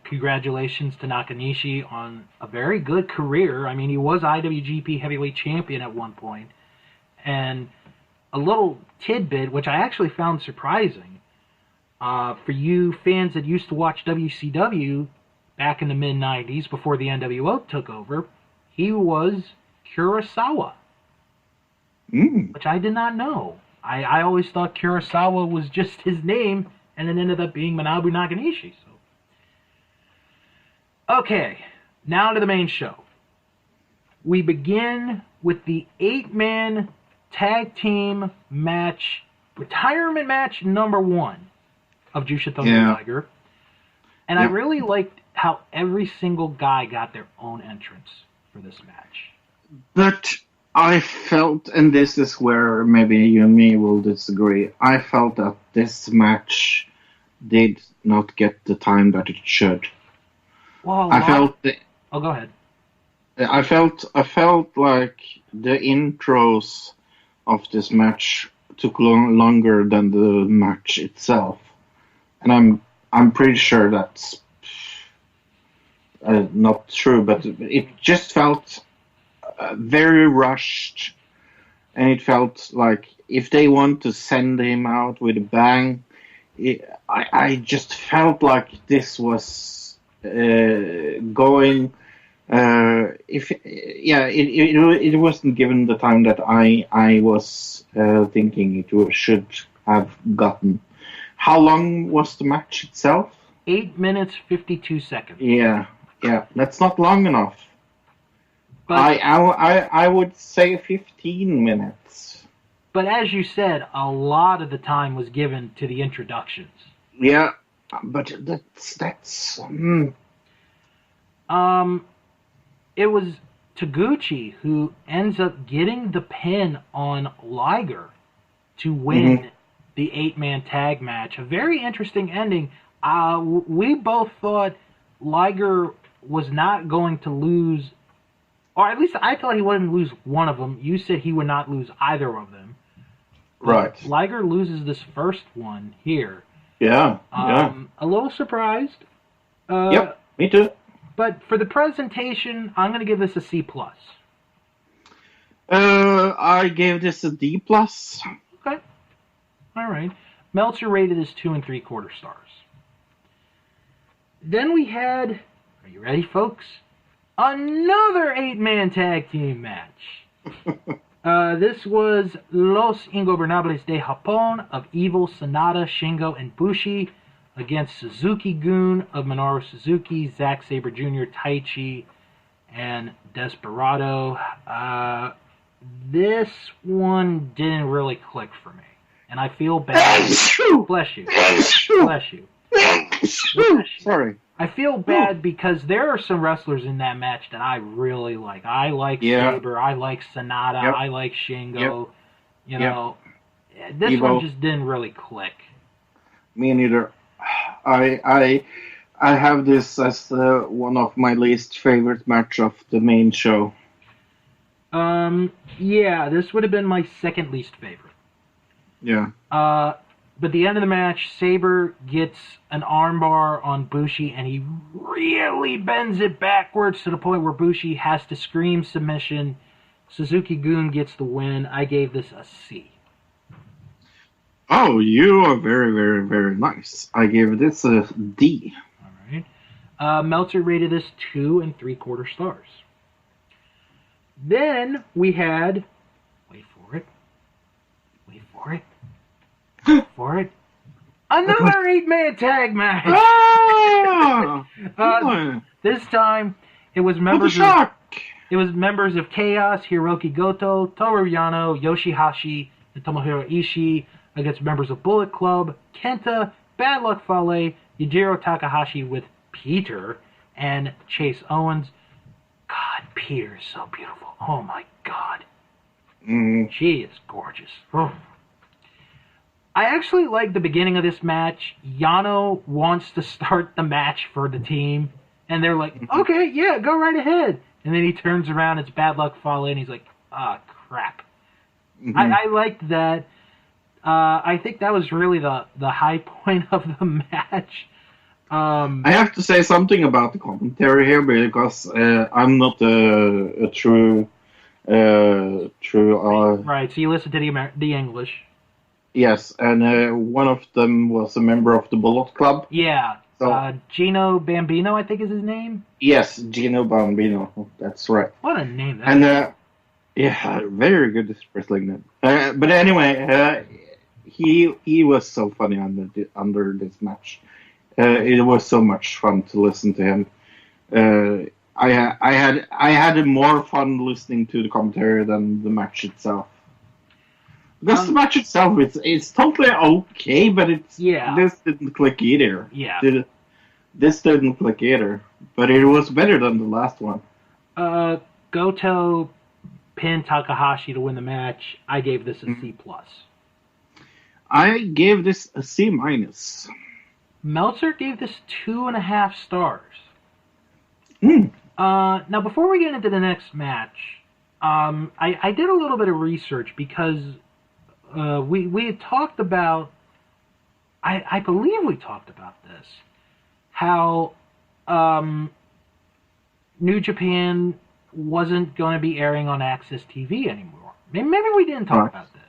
congratulations to Nakanishi on a very good career. I mean, he was IWGP Heavyweight Champion at one point. And a little tidbit, which I actually found surprising, for you fans that used to watch WCW back in the mid-90s before the NWO took over, he was Kurosawa, which I did not know. I always thought Kurosawa was just his name, and it ended up being Manabu Nakanishi. So, okay, now to the main show. We begin with the 8-man tag team match, retirement match number 1 of Jushin Thunder Liger. And I really liked how every single guy got their own entrance for this match. But I felt, and this is where maybe you and me will disagree, I felt that this match did not get the time that it should. Well, go ahead. I felt like the intros of this match took longer than the match itself, and I'm pretty sure that's not true. But it just felt very rushed, and it felt like if they want to send him out with a bang, I just felt like this was going. It wasn't given the time that I was thinking it should have gotten. How long was the match itself? 8 minutes 52 seconds. Yeah, that's not long enough. But I would say 15 minutes. But as you said, a lot of the time was given to the introductions. Yeah, but that's. It was Taguchi who ends up getting the pin on Liger to win the 8-man tag match. A very interesting ending. We both thought Liger was not going to lose, or at least I thought he wouldn't lose one of them. You said he would not lose either of them. Right. Liger loses this first one here. Yeah. A little surprised. Yep, me too. But for the presentation, I'm going to give this a C+. I gave this a D+. Okay. All right. Meltzer rated as 2 3/4 stars. Then we had, are you ready, folks? Another 8-man tag team match. This was Los Ingobernables de Japón of Evil, Sanada, Shingo, and Bushi against Suzuki-gun of Minoru Suzuki, Zack Sabre Jr., Taichi, and Desperado. This one didn't really click for me, and I feel bad. Bless you. Bless you. Sorry. I feel bad because there are some wrestlers in that match that I really like. I like Sabre. I like Sanada. I like Shingo. You know, this Evo. one just didn't really click. Me neither. I have this as one of my least favorite match of the main show. Yeah, this would have been my second least favorite. Yeah. But the end of the match, Sabre gets an armbar on Bushi, and he really bends it backwards to the point where Bushi has to scream submission. Suzuki-gun gets the win. I gave this a C. Oh, you are very, very, very nice. I gave this a D. All right. Meltzer rated this 2 3/4 stars. Then we had, wait for it, another 8-man tag match. Ah! This time it was members of Chaos, Hiroki Goto, Toru Yano, Yoshihashi, and Tomohiro Ishii against members of Bullet Club, Kenta, Bad Luck Fale, Yujiro Takahashi with Peter, and Chase Owens. God, Peter is so beautiful. Oh my God. She is gorgeous. Oh. I actually like the beginning of this match. Yano wants to start the match for the team, and they're like, okay, yeah, go right ahead. And then he turns around, it's Bad Luck Fale, and he's like, crap. I liked that. I think that was really the high point of the match. I have to say something about the commentary here because I'm not a true. Right, so you listen to the English. Yes, and one of them was a member of the Bullet Club. Yeah, so, Gino Bambino, I think is his name. Yes, Gino Bambino. That's right. What a name that is. Yeah, very good wrestling name. But anyway, he was so funny under this match. It was so much fun to listen to him. I had more fun listening to the commentary than the match itself. Because the match itself it's totally okay, but this didn't click either. Yeah. This didn't click either, but it was better than the last one. Goto pinned Takahashi to win the match. I gave this a C+. I gave this a C-. Meltzer gave this 2.5 stars. Now, before we get into the next match, I did a little bit of research because we had talked about, I believe we talked about this, how New Japan wasn't going to be airing on Access TV anymore. Maybe we didn't talk about this.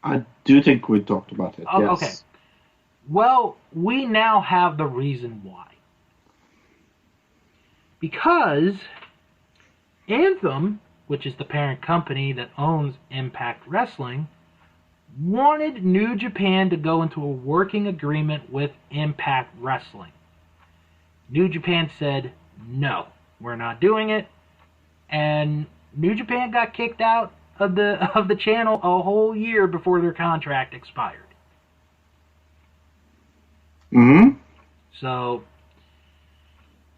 I do think we talked about it, yes. Okay. Well, we now have the reason why. Because Anthem, which is the parent company that owns Impact Wrestling, wanted New Japan to go into a working agreement with Impact Wrestling. New Japan said, no, we're not doing it. And New Japan got kicked out of the channel a whole year before their contract expired. So,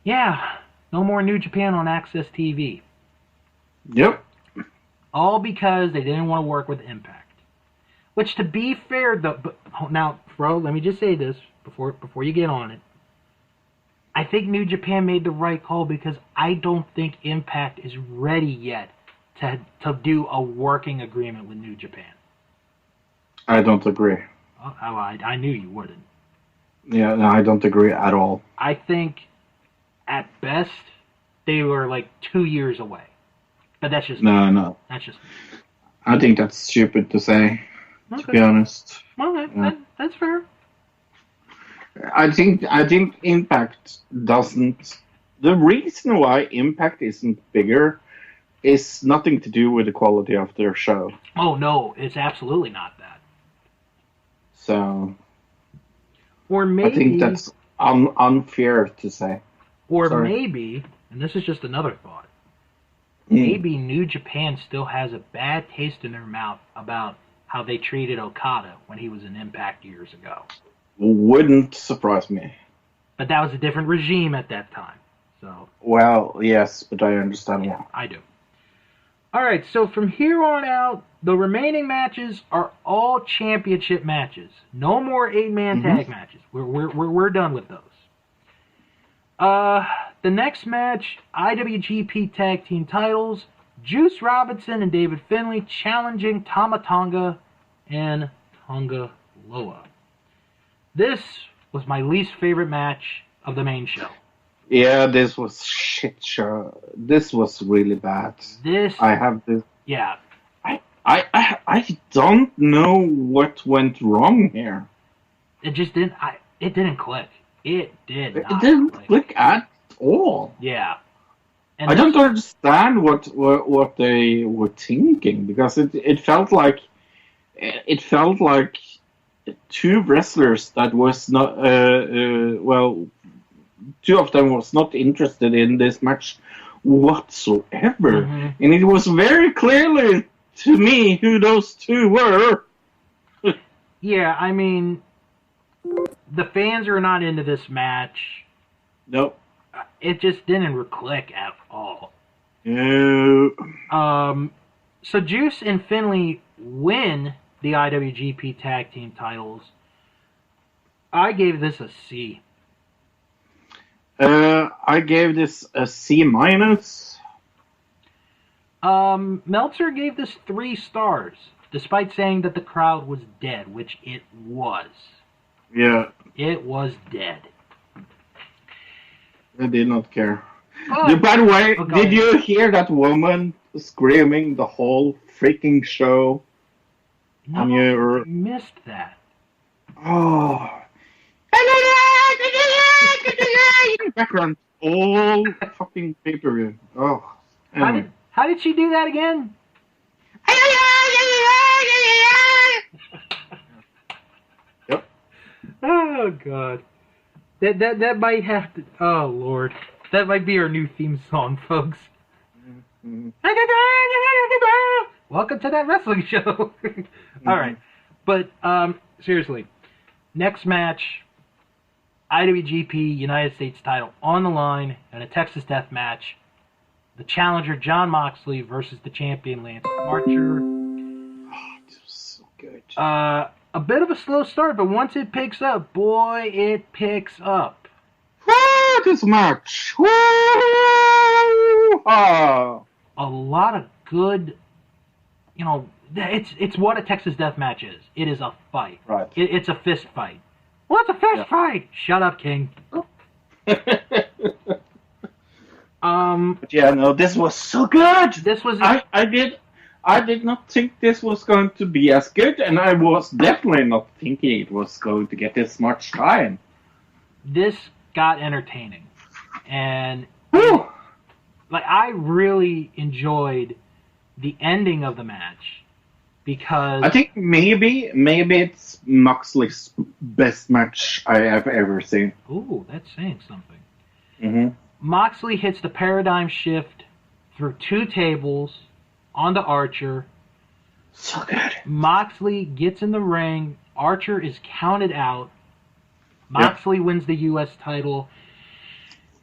yeah, no more New Japan on Access TV. Yep. All because they didn't want to work with Impact. Which, to be fair, now, Fro, let me just say this before you get on it. I think New Japan made the right call because I don't think Impact is ready yet to do a working agreement with New Japan. I don't agree. I knew you wouldn't. Yeah, no, I don't agree at all. I think, at best, they were like 2 years away. But that's just No. That's just me. I think that's stupid to say, to be honest. Okay, yeah. That's fair. I think Impact doesn't... The reason why Impact isn't bigger is nothing to do with the quality of their show. Oh, no, it's absolutely not that. So... Or maybe... I think that's unfair to say. Or maybe, and this is just another thought, maybe New Japan still has a bad taste in their mouth about how they treated Okada when he was in Impact years ago. Wouldn't surprise me. But that was a different regime at that time. So. Well, yes, but I understand why. I do. All right, so from here on out, the remaining matches are all championship matches. No more 8-man tag matches. We're done with those. The next match, IWGP Tag Team titles, Juice Robinson and David Finlay challenging Tama Tonga and Tonga Loa. This was my least favorite match of the main show. Yeah, this was shit show. This was really bad. I have this. Yeah. I don't know what went wrong here. It just didn't. It didn't click. It did not. It didn't click at all. Yeah. And I don't understand what they were thinking, because it felt like two wrestlers that was not two of them was not interested in this match whatsoever, and it was very clearly to me who those two were. Yeah, I mean, the fans are not into this match. Nope. It just didn't click at all. No. So Juice and Finlay win the IWGP Tag Team titles. I gave this a C. I gave this a C-. Meltzer gave this 3 stars, despite saying that the crowd was dead, which it was. Yeah. It was dead. I did not care. By the way, did you hear that woman screaming the whole freaking show? No, I missed that. Oh. Background all fucking pay-per-view. Oh. Anyway. How did she do that again? Yep. Oh God. That might have to. Oh Lord. That might be our new theme song, folks. Mm-hmm. Welcome to that wrestling show. All right, but seriously, next match, IWGP United States title on the line in a Texas Death Match. The challenger Jon Moxley versus the champion Lance Archer. Oh, this was so good. A bit of a slow start, but once it picks up, boy, it picks up. This match. Woo! Oh. A lot of good, it's what a Texas Death Match is. It is a fight. Right. It's a fist fight. What's a fist fight? Shut up, King. But yeah, no, this was so good. This was. I did not think this was going to be as good, and I was definitely not thinking it was going to get this much time. This got entertaining, and Whew. I really enjoyed the ending of the match, because I think maybe it's Moxley's best match I have ever seen. Ooh, that's saying something. Mm-hmm. Moxley hits the paradigm shift through 2 tables onto Archer. So good. Moxley gets in the ring. Archer is counted out. Moxley wins the U.S. title.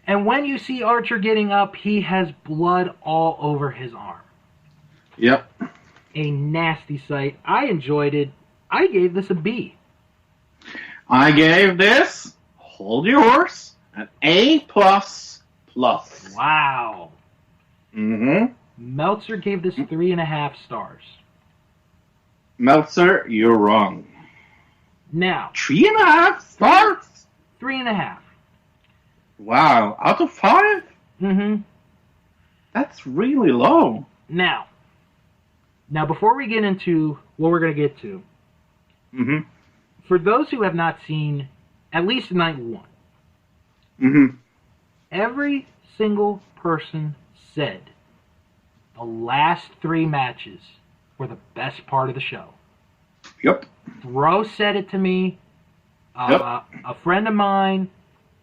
And when you see Archer getting up, he has blood all over his arm. Yep. A nasty sight. I enjoyed it. I gave this a B. I gave this, hold your horse, an A++. Wow. Mm-hmm. Meltzer gave this 3.5 stars. Meltzer, you're wrong. Now. 3.5 stars? 3.5. Wow. Out of 5? Mm-hmm. That's really low. Now, before we get into what we're going to get to, for those who have not seen at least night 1, every single person said the last 3 matches were the best part of the show. Yep. Bro said it to me. A friend of mine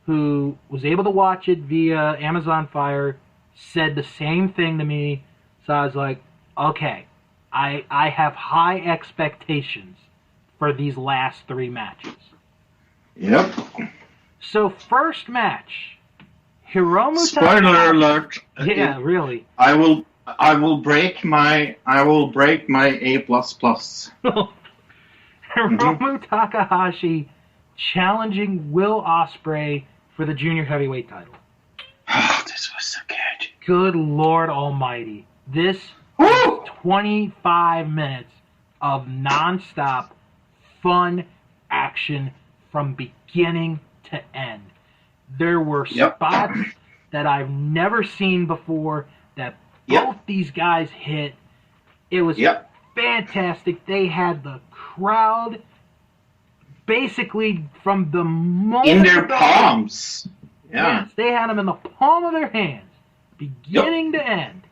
who was able to watch it via Amazon Fire said the same thing to me. So I was like, okay, I have high expectations for these last 3 matches. Yep. So first match, Hiromu Spoiler alert. Yeah, really. I will I will break my A++. Hiromu Takahashi challenging Will Ospreay for the junior heavyweight title. Oh, this was so good. Good Lord Almighty. This Woo! was 25 minutes of nonstop fun action from beginning to end. There were spots that I've never seen before that both these guys hit. It was fantastic. They had the crowd basically from the moment in their palms. Yeah. Yes, they had them in the palm of their hands, beginning to end.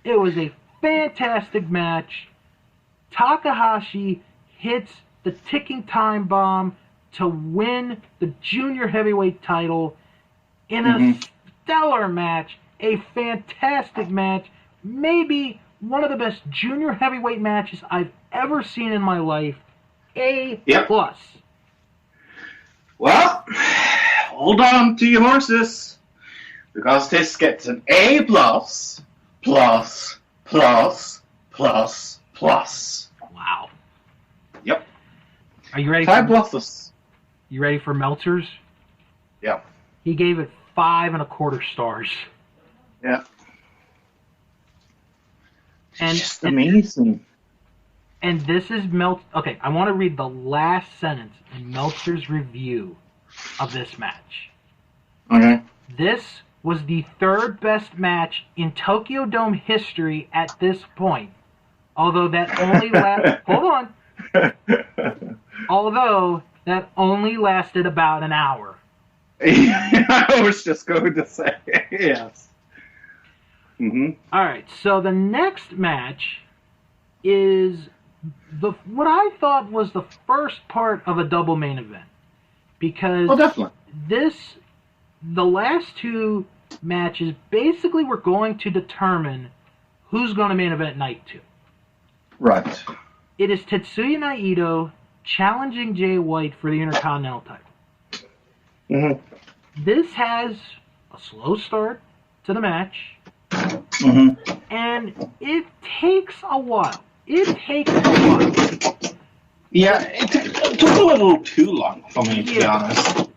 It was a fantastic match. Takahashi hits the ticking time bomb to win the junior heavyweight title in a stellar match, a fantastic match, maybe one of the best junior heavyweight matches I've ever seen in my life. A+. Well, hold on to your horses, because this gets an A+, plus. Wow. Yep. Are you ready? 5 pluses. You ready for Meltzer's? Yeah. He gave it 5.25 stars. Yeah. And just amazing. And this is Okay, I want to read the last sentence in Meltzer's review of this match. Okay. This was the third best match in Tokyo Dome history at this point. Although that only Although that only lasted about an hour. I was just going to say yes. All right, so the next match is what I thought was the first part of a double main event, because definitely. The last two matches basically were going to determine who's going to main event night 2. Right. It is Tetsuya Naito challenging Jay White for the Intercontinental title. This has a slow start to the match, and it takes a while. Yeah, it took a little too long for me, to be honest.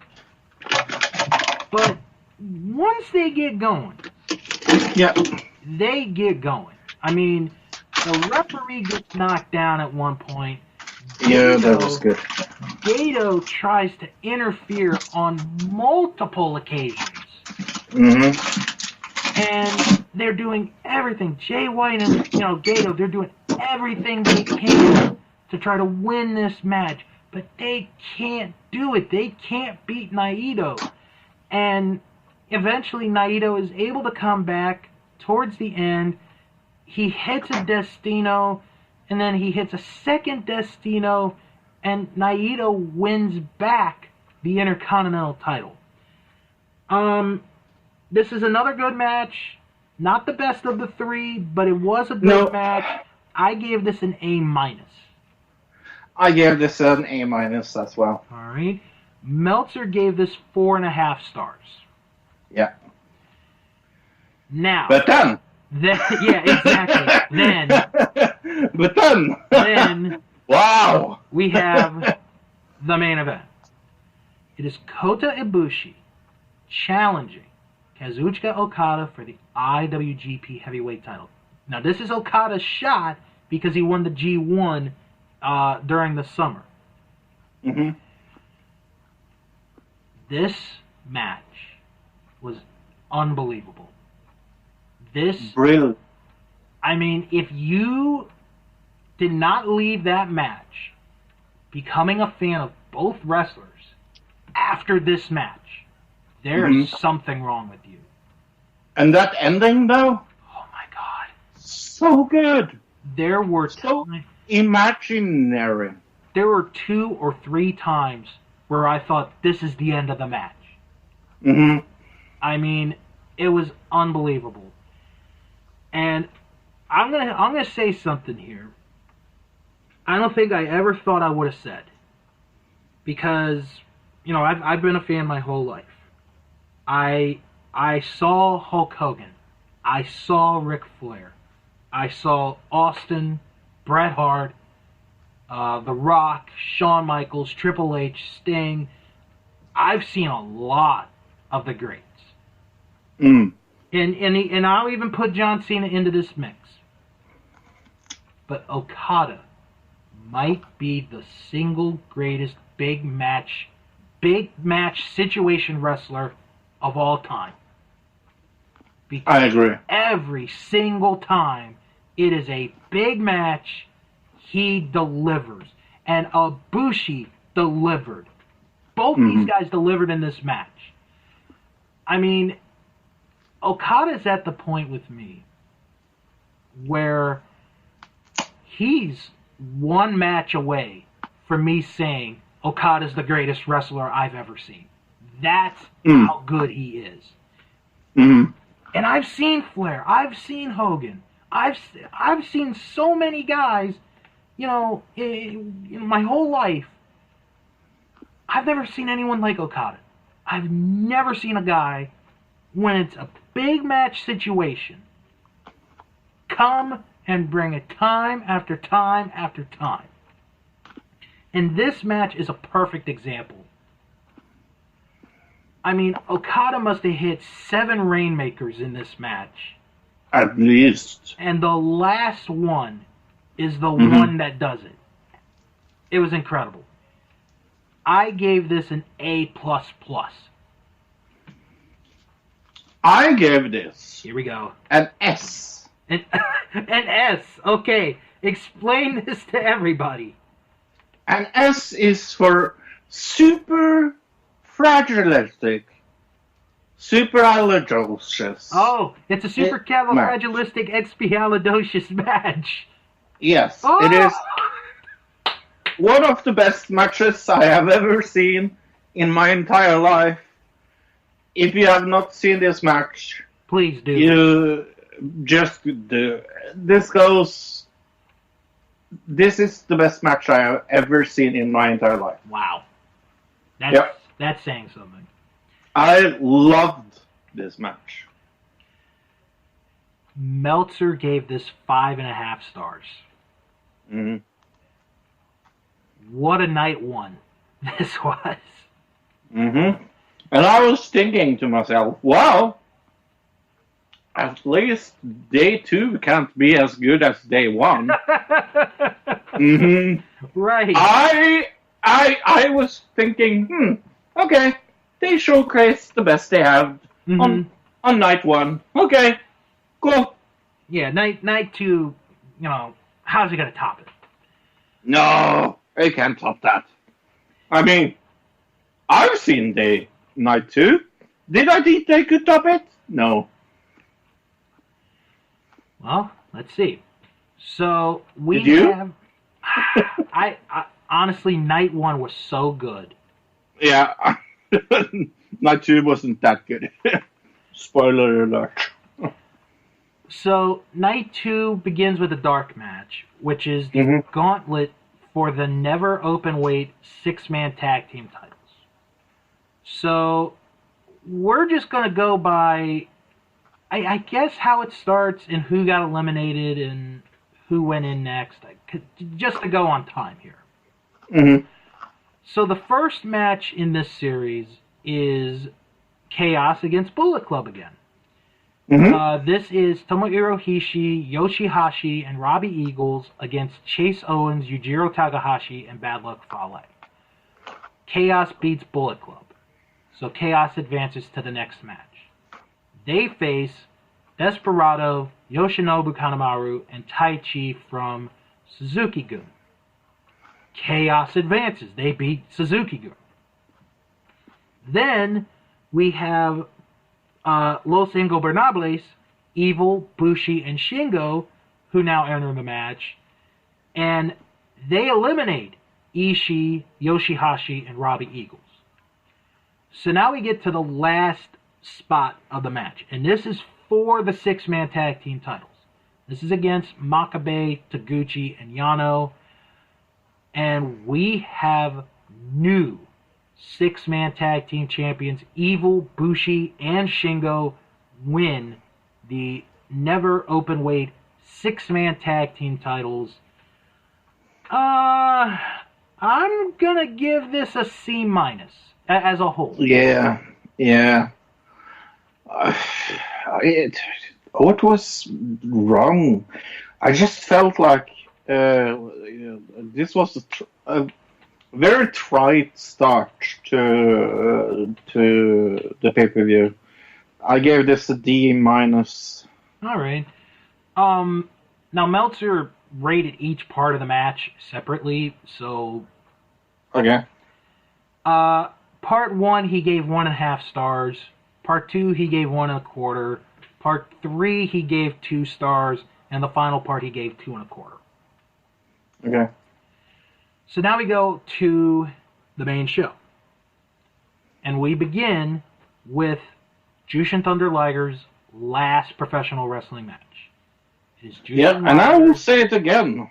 But once they get going, they get going. I mean, the referee gets knocked down at one point. That was good. Gato tries to interfere on multiple occasions. And they're doing everything. Jay White and Gato, they're doing everything they can to try to win this match. But they can't do it. They can't beat Naito. And eventually Naito is able to come back towards the end. He hits a Destino, and then he hits a second Destino, and Naito wins back the Intercontinental title. This is another good match. Not the best of the three, but it was a good match. I gave this an A-. I gave this an A- as well. All right. Meltzer gave this 4.5 stars. Yeah. Now. But then. Yeah, exactly. Then. But then. Then. Wow. We have the main event. It is Kota Ibushi challenging Kazuchika Okada for the IWGP Heavyweight title. Now, this is Okada's shot because he won the G1 during the summer. This match was unbelievable. Brilliant. I mean, if you did not leave that match becoming a fan of both wrestlers after this match, there is something wrong with you. And that ending, though? Oh my God. So good. There were imaginary. There were 2 or 3 times where I thought this is the end of the match. I mean, it was unbelievable. And I'm gonna say something here. I don't think I ever thought I would have said, because I've been a fan my whole life. I saw Hulk Hogan I saw Ric Flair. I saw Austin, Bret Hart, The Rock, Shawn Michaels, Triple H, Sting. I've seen a lot of the greats. Mm. And I'll even put John Cena into this mix. But Okada might be the single greatest big match situation wrestler of all time. Because I agree. every single time it is a big match, he delivers. And Ibushi delivered. Both these guys delivered in this match. I mean, Okada's at the point with me where he's one match away from me saying Okada's the greatest wrestler I've ever seen. That's how good he is. Mm. And I've seen Flair. I've seen Hogan. I've seen so many guys, in my whole life. I've never seen anyone like Okada. I've never seen a guy, when it's a big match situation, come and bring it time after time after time. And this match is a perfect example. I mean, Okada must have hit 7 Rainmakers in this match. At least. And the last one is the one that does it. It was incredible. I gave this an A++. I gave this Here we go. an S. An S. Okay. Explain this to everybody. An S is for super fragilistic, superalidocious. Oh, it's a supercalifragilistic expialidocious match. Yes, Oh! it is one of the best matches I have ever seen in my entire life. If you have not seen this match, Please do. you just do. This is the best match I have ever seen in my entire life. Wow. That's saying something. I loved this match. Meltzer gave this 5.5 stars. Mm-hmm. What a night one this was. Mm-hmm. And I was thinking to myself, well, at least day 2 can't be as good as day 1. Mm-hmm. Right. I was thinking, okay, they showcase the best they have on night 1. Okay, cool. Yeah, night 2, how's he going to top it? No, they can't top that. I mean, I've seen night 2. Did I think they could top it? No. Well, let's see. So we Did you? have. I honestly, night 1 was so good. Yeah, night 2 wasn't that good. Spoiler alert. So night 2 begins with a dark match, which is the gauntlet for the never open weight 6-man tag team titles. So we're just going to go by, I guess, how it starts and who got eliminated and who went in next, just to go on time here. Mm-hmm. So the first match in this series is Chaos against Bullet Club again. Mm-hmm. This is Tomohiro Ishii, Yoshihashi, and Robbie Eagles against Chase Owens, Yujiro Takahashi, and Bad Luck Fale. Chaos beats Bullet Club. So Chaos advances to the next match. They face Desperado, Yoshinobu Kanemaru, and Taichi from Suzuki-gun. Chaos advances. They beat Suzuki-gun. Then we have Los Ingobernables, Evil, Bushi, and Shingo, who now enter the match. And they eliminate Ishii, Yoshihashi, and Robbie Eagles. So now we get to the last spot of the match. And this is for the 6-man tag team titles. This is against Makabe, Taguchi, and Yano. And we have new 6-man tag team champions. Evil, Bushi, and Shingo win the never open weight 6-man tag team titles. I'm gonna give this a C- as a whole. Yeah, yeah. What was wrong? I just felt like this was a very trite start to the pay-per-view. I gave this a D minus. All right. Now Meltzer rated each part of the match separately, so. Okay. Part 1 he gave 1.5 stars. Part 2 he gave 1.25. Part 3 he gave 2 stars, and the final part he gave 2.25. Okay. So now we go to the main show. And we begin with Jushin Thunder Liger's last professional wrestling match. It is Jushin Yeah, and I will say it again.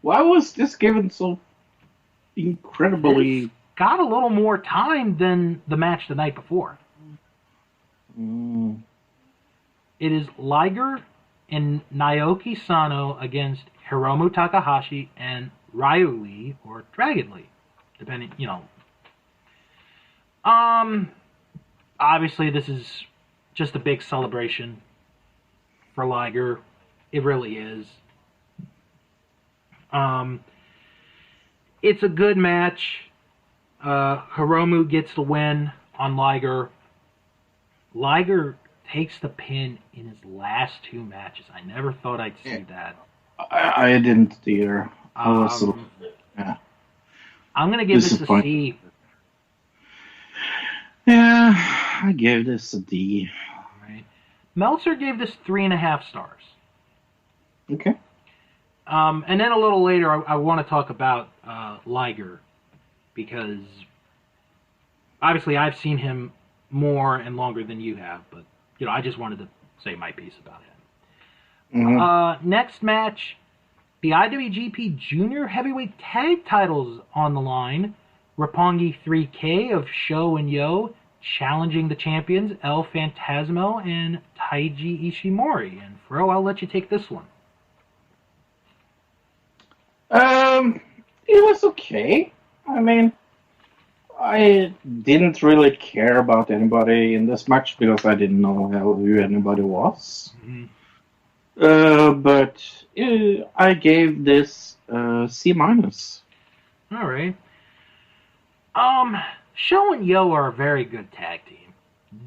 Why was this given so incredibly... It's got a little more time than the match the night before. It is Liger and Naoki Sano against Hiromu Takahashi and Ryu Lee, or Dragon Lee, depending, Obviously, this is just a big celebration for Liger. It really is. It's a good match. Hiromu gets the win on Liger. Liger takes the pin in his last 2 matches. I never thought I'd see that. I didn't either. Yeah. I'm going to give this a C. Yeah, I gave this a D. Right. Meltzer gave this 3.5 stars. Okay. And then a little later, I want to talk about Liger, because obviously I've seen him more and longer than you have, but I just wanted to say my piece about him. Next match, the IWGP Junior Heavyweight Tag Titles on the line. Roppongi 3K of Sho and Yo challenging the champions El Phantasmo and Taiji Ishimori. And Fro, I'll let you take this one. It was okay. I mean, I didn't really care about anybody in this match because I didn't know who anybody was. But I gave this C minus. All right. Sho and Yo are a very good tag team.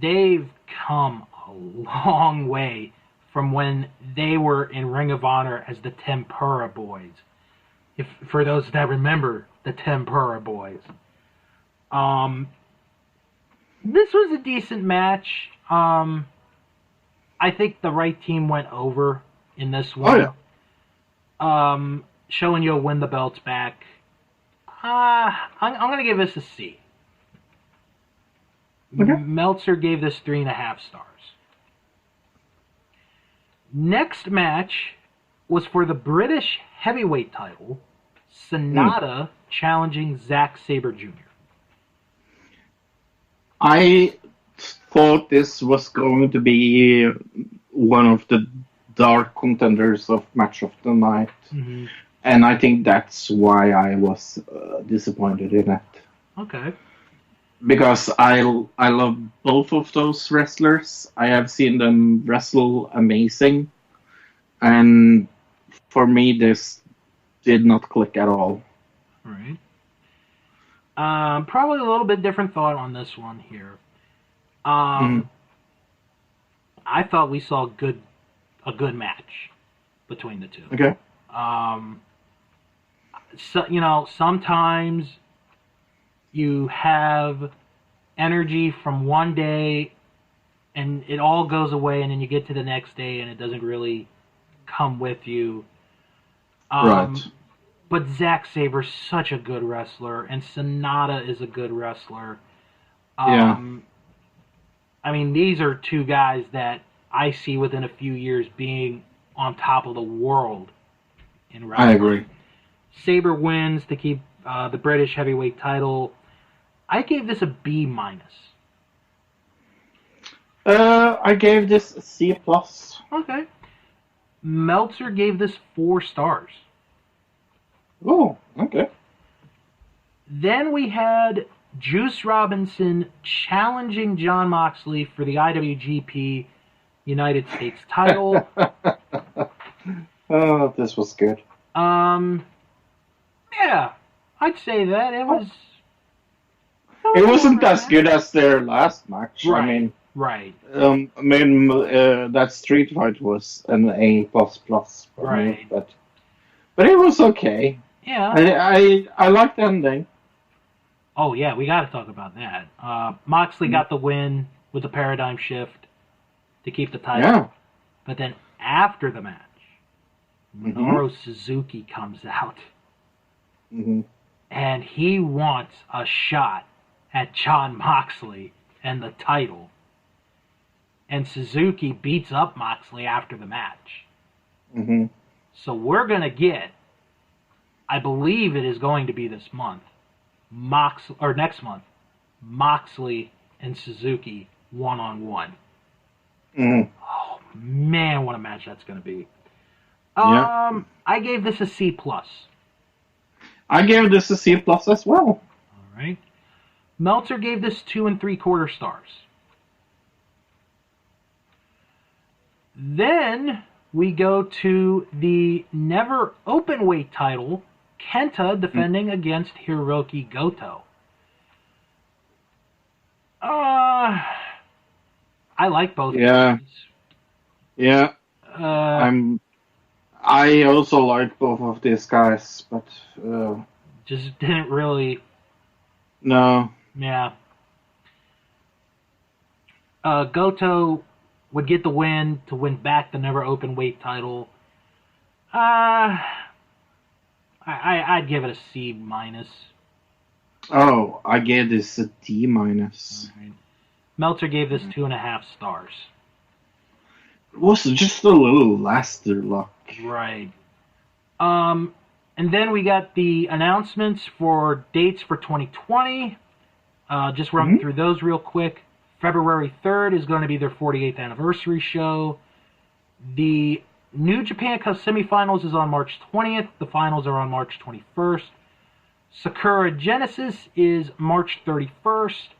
They've come a long way from when they were in Ring of Honor as the Tempura Boys. For those that remember the Tempura Boys. This was a decent match. I think the right team went over in this one. Oh, yeah. Sho and Yo win the belts back. I'm going to give this a C. Okay. Meltzer gave this 3.5 stars. Next match was for the British heavyweight title. Sonata challenging Zack Sabre Jr. I thought this was going to be one of the dark contenders of Match of the Night. And I think that's why I was disappointed in it. Okay. Because I love both of those wrestlers. I have seen them wrestle amazing. And for me, this did not click at all. All right. Probably a little bit different thought on this one here. I thought we saw a good match between the two. Okay. So, sometimes you have energy from one day and it all goes away, and then you get to the next day and it doesn't really come with you. Right. But Zack Saber's such a good wrestler, and Sonata is a good wrestler. Yeah. I mean, these are two guys that I see within a few years being on top of the world in wrestling. I agree. Saber wins to keep the British heavyweight title. I gave this a B minus. I gave this a C+. Okay. Meltzer gave this 4 stars. Oh, okay. Then we had Juice Robinson challenging Jon Moxley for the IWGP United States title. Oh, this was good. Yeah, I'd say that it was. It wasn't as good as their last match. Right. I mean, right. That street fight was an A++ for Right. me, but it was okay. Yeah. I liked the ending. Oh yeah, we got to talk about that. Moxley got the win with the paradigm shift to keep the title. Yeah. But then after the match, Minoru Suzuki comes out. And he wants a shot at Jon Moxley and the title. And Suzuki beats up Moxley after the match. So we're going to get, I believe it is going to be this month, next month, Moxley and Suzuki one-on-one. Oh, man, what a match that's going to be. I gave this a C+. I gave this a C+ as well. All right. Meltzer gave this 2 3/4 stars. Then we go to the never openweight title, Kenta defending against Hiroki Goto. I like both guys. Yeah. I also like both of these guys, but just didn't really. No. Yeah. Goto would get the win to win back the never openweight title. I'd give it a C-. Oh, I gave this a D-. Right. Meltzer gave this 2.5 stars. It was just a little laster luck. Right. And then we got the announcements for dates for 2020. Just run through those real quick. February 3rd is going to be their 48th anniversary show. The New Japan Cup semifinals is on March 20th. The finals are on March 21st. Sakura Genesis is March 31st.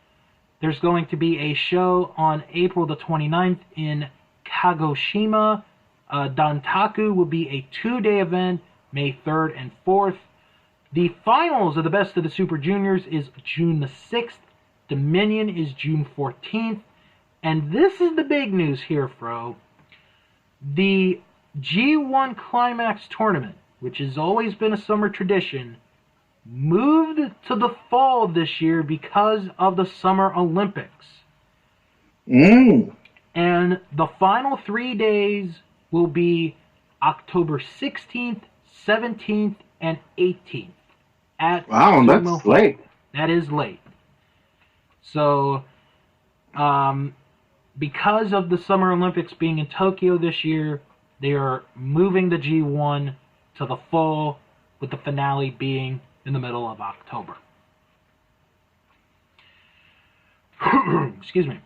There's going to be a show on April the 29th in Kagoshima. Dantaku will be a 2-day event, May 3rd and 4th. The finals of the Best of the Super Juniors is June the 6th. Dominion is June 14th. And this is the big news here, Fro. The G1 Climax Tournament, which has always been a summer tradition, moved to the fall this year because of the Summer Olympics. And the final 3 days will be October 16th, 17th, and 18th. Wow, that's late. That is late. So, because of the Summer Olympics being in Tokyo this year, they are moving the G1 to the fall, with the finale being in the middle of October. Excuse me.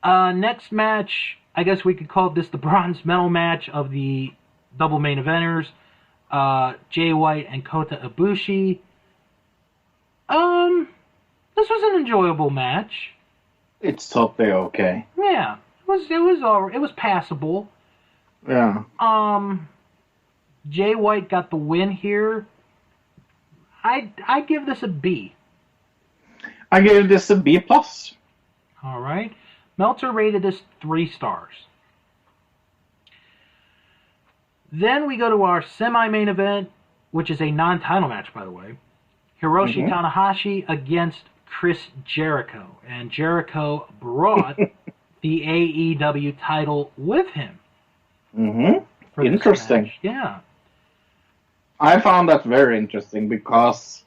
Next match, I guess we could call this the bronze medal match of the double main eventers. Jay White and Kota Ibushi. This was an enjoyable match. It's totally okay. Yeah, it was passable. Yeah. Jay White got the win here. I give this a B. I gave this a B+. All right. Meltzer rated this 3 stars. Then we go to our semi-main event, which is a non-title match, by the way. Hiroshi Tanahashi against Chris Jericho. And Jericho brought the AEW title with him. Interesting. Yeah. I found that very interesting because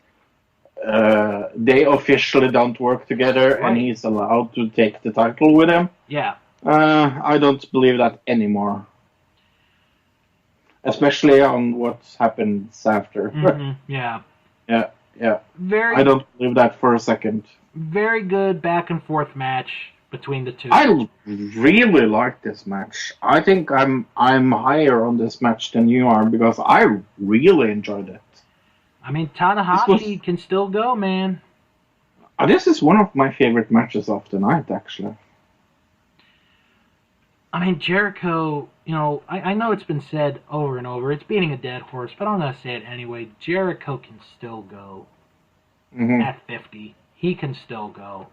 they officially don't work together, and he's allowed to take the title with him. Yeah. I don't believe that anymore. Especially on what happens after. Yeah. Yeah. I don't believe that for a second. Very good back and forth match. between the two. I really like this match. I think I'm higher on this match than you are because I really enjoyed it. I mean, Tanahashi can still go, man. This is one of my favorite matches of the night, actually. I mean, Jericho, I know it's been said over and over. It's beating a dead horse, but I'm going to say it anyway. Jericho can still go at 50. He can still go.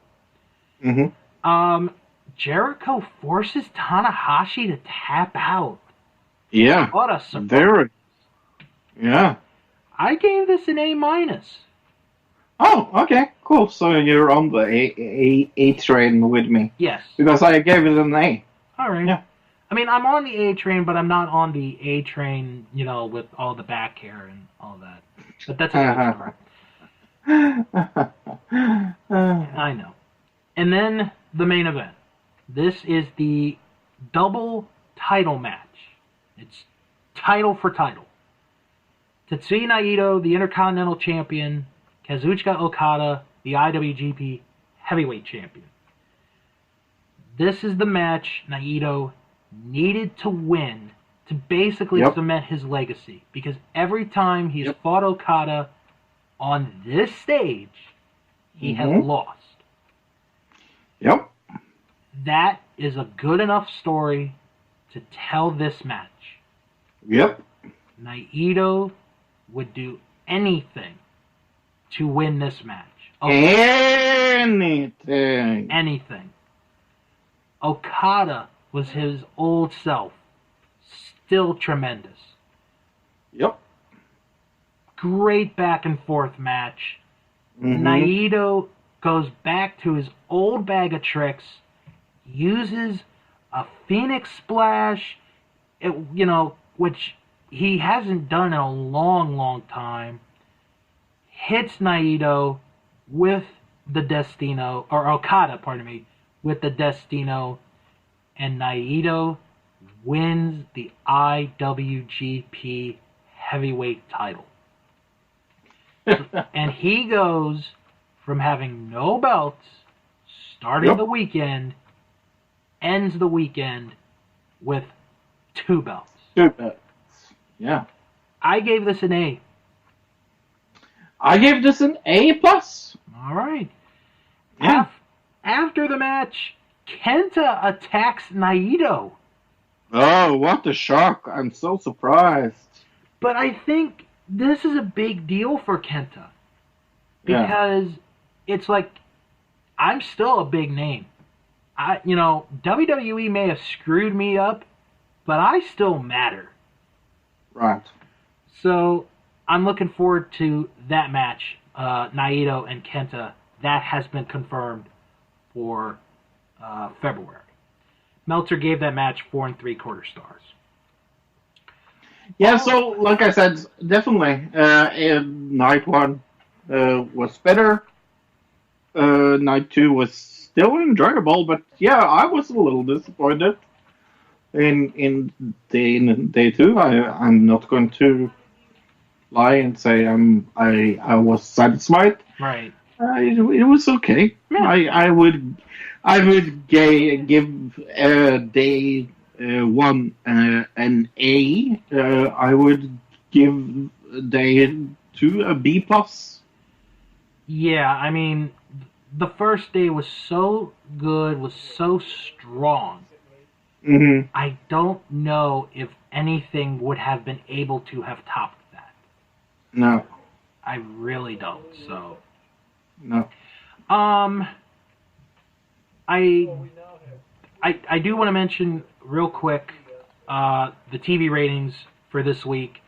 Jericho forces Tanahashi to tap out. Yeah. What a surprise. Yeah. I gave this an A-. Oh, okay, cool. So you're on the A train with me. Yes. Because I gave it an A. All right. Yeah. I mean, I'm on the A train, but I'm not on the A train, with all the back hair and all that. But that's a story. I know. And then the main event. This is the double title match. It's title for title. Tetsuya Naito, the Intercontinental Champion. Kazuchika Okada, the IWGP Heavyweight Champion. This is the match Naito needed to win to basically cement his legacy. Because every time he's fought Okada on this stage, he has lost. Yep. That is a good enough story to tell this match. Yep. Naito would do anything to win this match. Anything. Okada was his old self. Still tremendous. Yep. Great back and forth match. Naito goes back to his old bag of tricks, uses a Phoenix Splash, which he hasn't done in a long, long time. Hits Naito with the Destino, or Okada, pardon me, with the Destino, and Naito wins the IWGP Heavyweight title. And he goes from having no belts, starting the weekend, ends the weekend with 2 belts. 2 belts. Yeah. I gave this an A. I gave this an A+. All right. Yeah. After the match, Kenta attacks Naito. Oh, what a shock. I'm so surprised. But I think this is a big deal for Kenta. Because it's like, I'm still a big name. WWE may have screwed me up, but I still matter. Right. So I'm looking forward to that match, Naito and Kenta. That has been confirmed for February. Meltzer gave that match 4 3/4 stars. Yeah, so like I said, definitely, night 1 was better. Night 2 was still enjoyable, but yeah, I was a little disappointed in day 2. I'm not going to lie and say I was satisfied. Right. It was okay. Yeah. I would give day 1 an A. I would give day 2 a B+. Yeah, I mean, the first day was so good, was so strong. I don't know if anything would have been able to have topped that. No. I really don't, so. No. I do want to mention real quick the TV ratings for this week.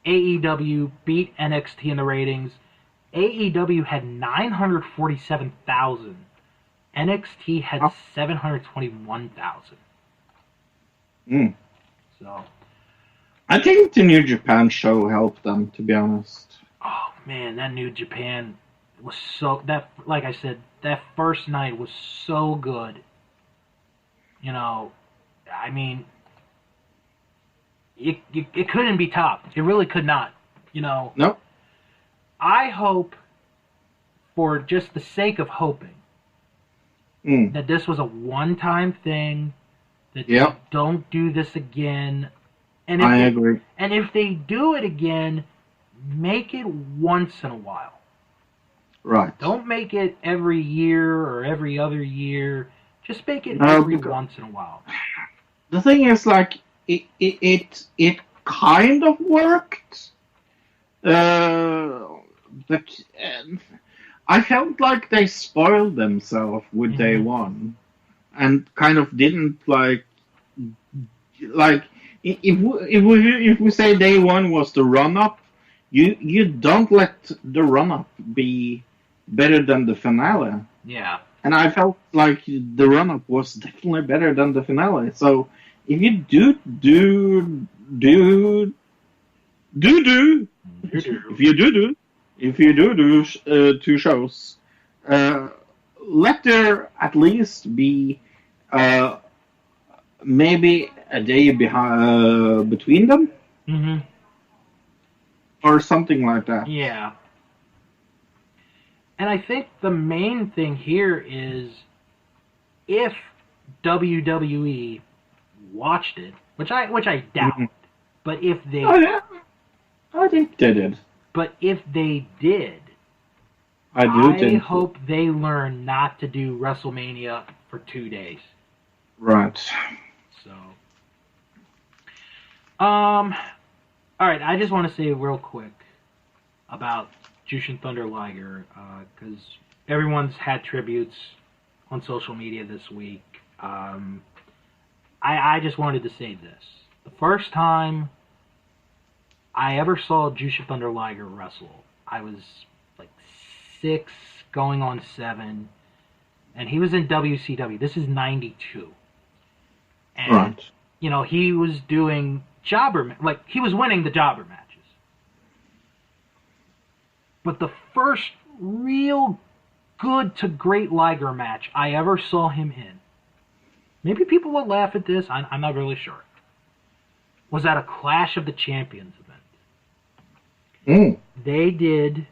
AEW beat NXT in the ratings. AEW had 947,000. NXT had 721,000. So, I think the New Japan show helped them, to be honest. Oh man, that New Japan was like I said, that first night was so good. I mean, it couldn't be topped. It really could not. Nope. I hope, for just the sake of hoping, that this was a one-time thing, that Yeah. they don't do this again. And I agree. And if they do it again, make it once in a while. Right. Don't make it every year or every other year. Just make it No, every because- once in a while. The thing is, like, it kind of worked, but I felt like they spoiled themselves with day one, and kind of didn't like if we say day one was the run up, you don't let the run up be better than the finale. Yeah. And I felt like the run up was definitely better than the finale. So if you if you do two shows, let there at least be maybe a day between them, or something like that. Yeah. And I think the main thing here is if WWE watched it, which I doubt, but if they Oh yeah, I think they did. But if they did, I hope they learn not to do WrestleMania for 2 days. Right. So, all right. I just want to say real quick about Jushin Thunder Liger, because everyone's had tributes on social media this week. I just wanted to say this. The first time I ever saw Jushin Thunder Liger wrestle, I was like 6, going on 7, and he was in WCW. This is 92. And, Right. you know, he was doing he was winning the jobber matches. But the first real good to great Liger match I ever saw him in, maybe people will laugh at this, I'm not really sure, was at a Clash of the Champions event. They did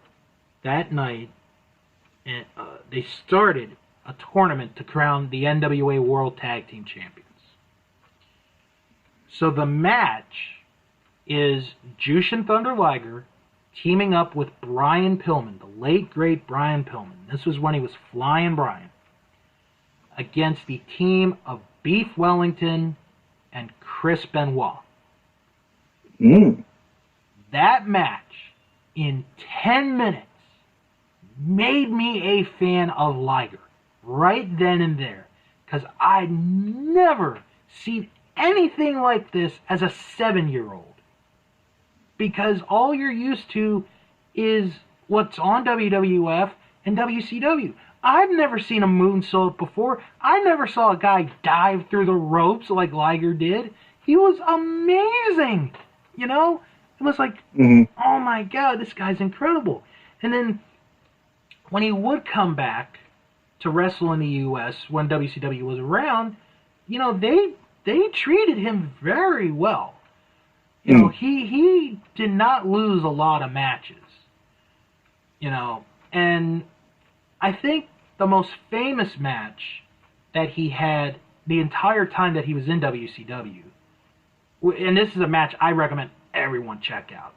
that night, and they started a tournament to crown the NWA World Tag Team Champions. So the match is Jushin Thunder Liger teaming up with Brian Pillman, the late great Brian Pillman. This was when he was Flying Brian, against the team of Beef Wellington and Chris Benoit. That match, in 10 minutes, made me a fan of Liger right then and there, because I'd never seen anything like this as a 7-year-old. Because all you're used to is what's on WWF and WCW. I've never seen a moonsault before. I never saw a guy dive through the ropes like Liger did. He was amazing. You know? It was like, oh my God, this guy's incredible. And then when he would come back to wrestle in the U.S. when WCW was around, you know, they treated him very well. You know, he did not lose a lot of matches. You know, and I think the most famous match that he had the entire time that he was in WCW, and this is a match I recommend everyone check out,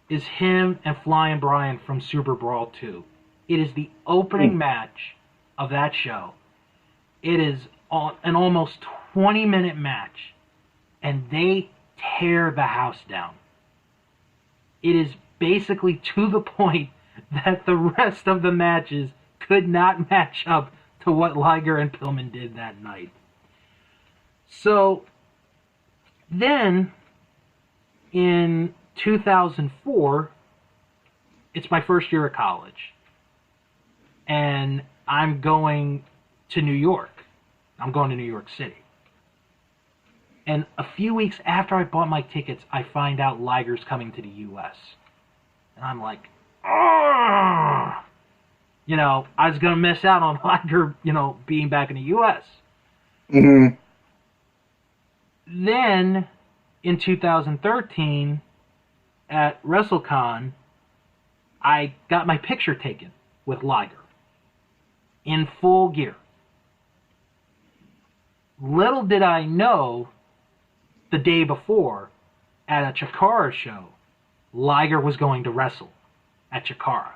is him and Flying Brian from Super Brawl 2. It is the opening match of that show. It is an almost 20-minute match, and they tear the house down. It is basically to the point that the rest of the matches could not match up to what Liger and Pillman did that night. So then in 2004, it's my first year of college, and I'm going to New York. I'm going to New York City. And a few weeks after I bought my tickets, I find out Liger's coming to the U.S. And I'm like, oh! You know, I was going to miss out on Liger, you know, being back in the U.S. Then, in 2013, at WrestleCon, I got my picture taken with Liger in full gear. little did I know, the day before, at a Chikara show, Liger was going to wrestle at Chikara.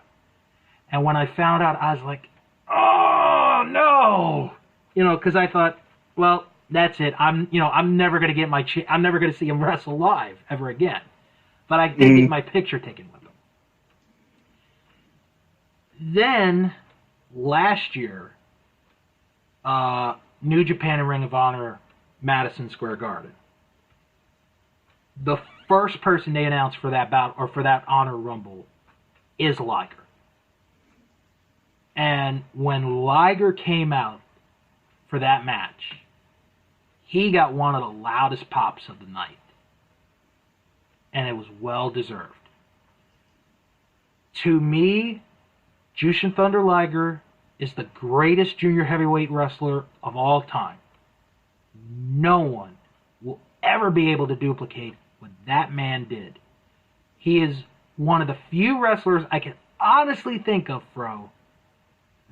And when I found out, I was like, oh, no! Because I thought, well, that's it. I'm never going to get I'm never going to see him wrestle live ever again. But I did get my picture taken with him. Then, last year, New Japan and Ring of Honor, Madison Square Garden. The first person they announced for that bout, or for that Honor Rumble, is Liger. And when Liger came out for that match, he got one of the loudest pops of the night. And it was well deserved. To me, Jushin Thunder Liger is the greatest junior heavyweight wrestler of all time. No one will ever be able to duplicate what that man did. He is one of the few wrestlers I can honestly think of, Fro,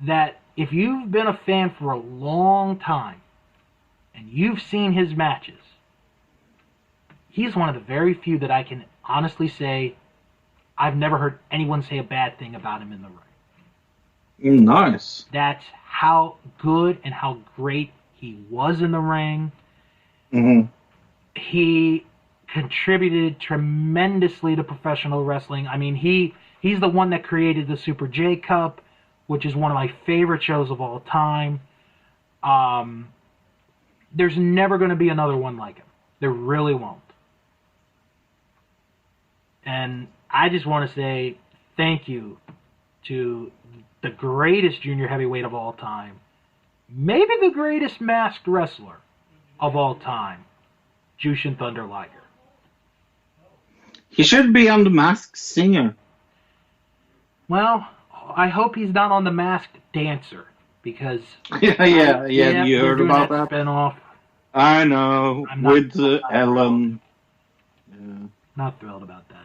that if you've been a fan for a long time and you've seen his matches, he's one of the very few that I can honestly say I've never heard anyone say a bad thing about him in the ring. Nice. That's how good and how great he was in the ring. Mm-hmm. He contributed tremendously to professional wrestling. I mean, he's the one that created the Super J Cup, which is one of my favorite shows of all time. There's never going to be another one like him. There really won't. And I just want to say thank you to the greatest junior heavyweight of all time, maybe the greatest masked wrestler of all time, Jushin Thunder Liger. He should be on The Masked Singer. Well, I hope he's not on The Masked Dancer, because yeah, you heard about that spinoff. I know, with Ellen. Yeah. Not thrilled about that.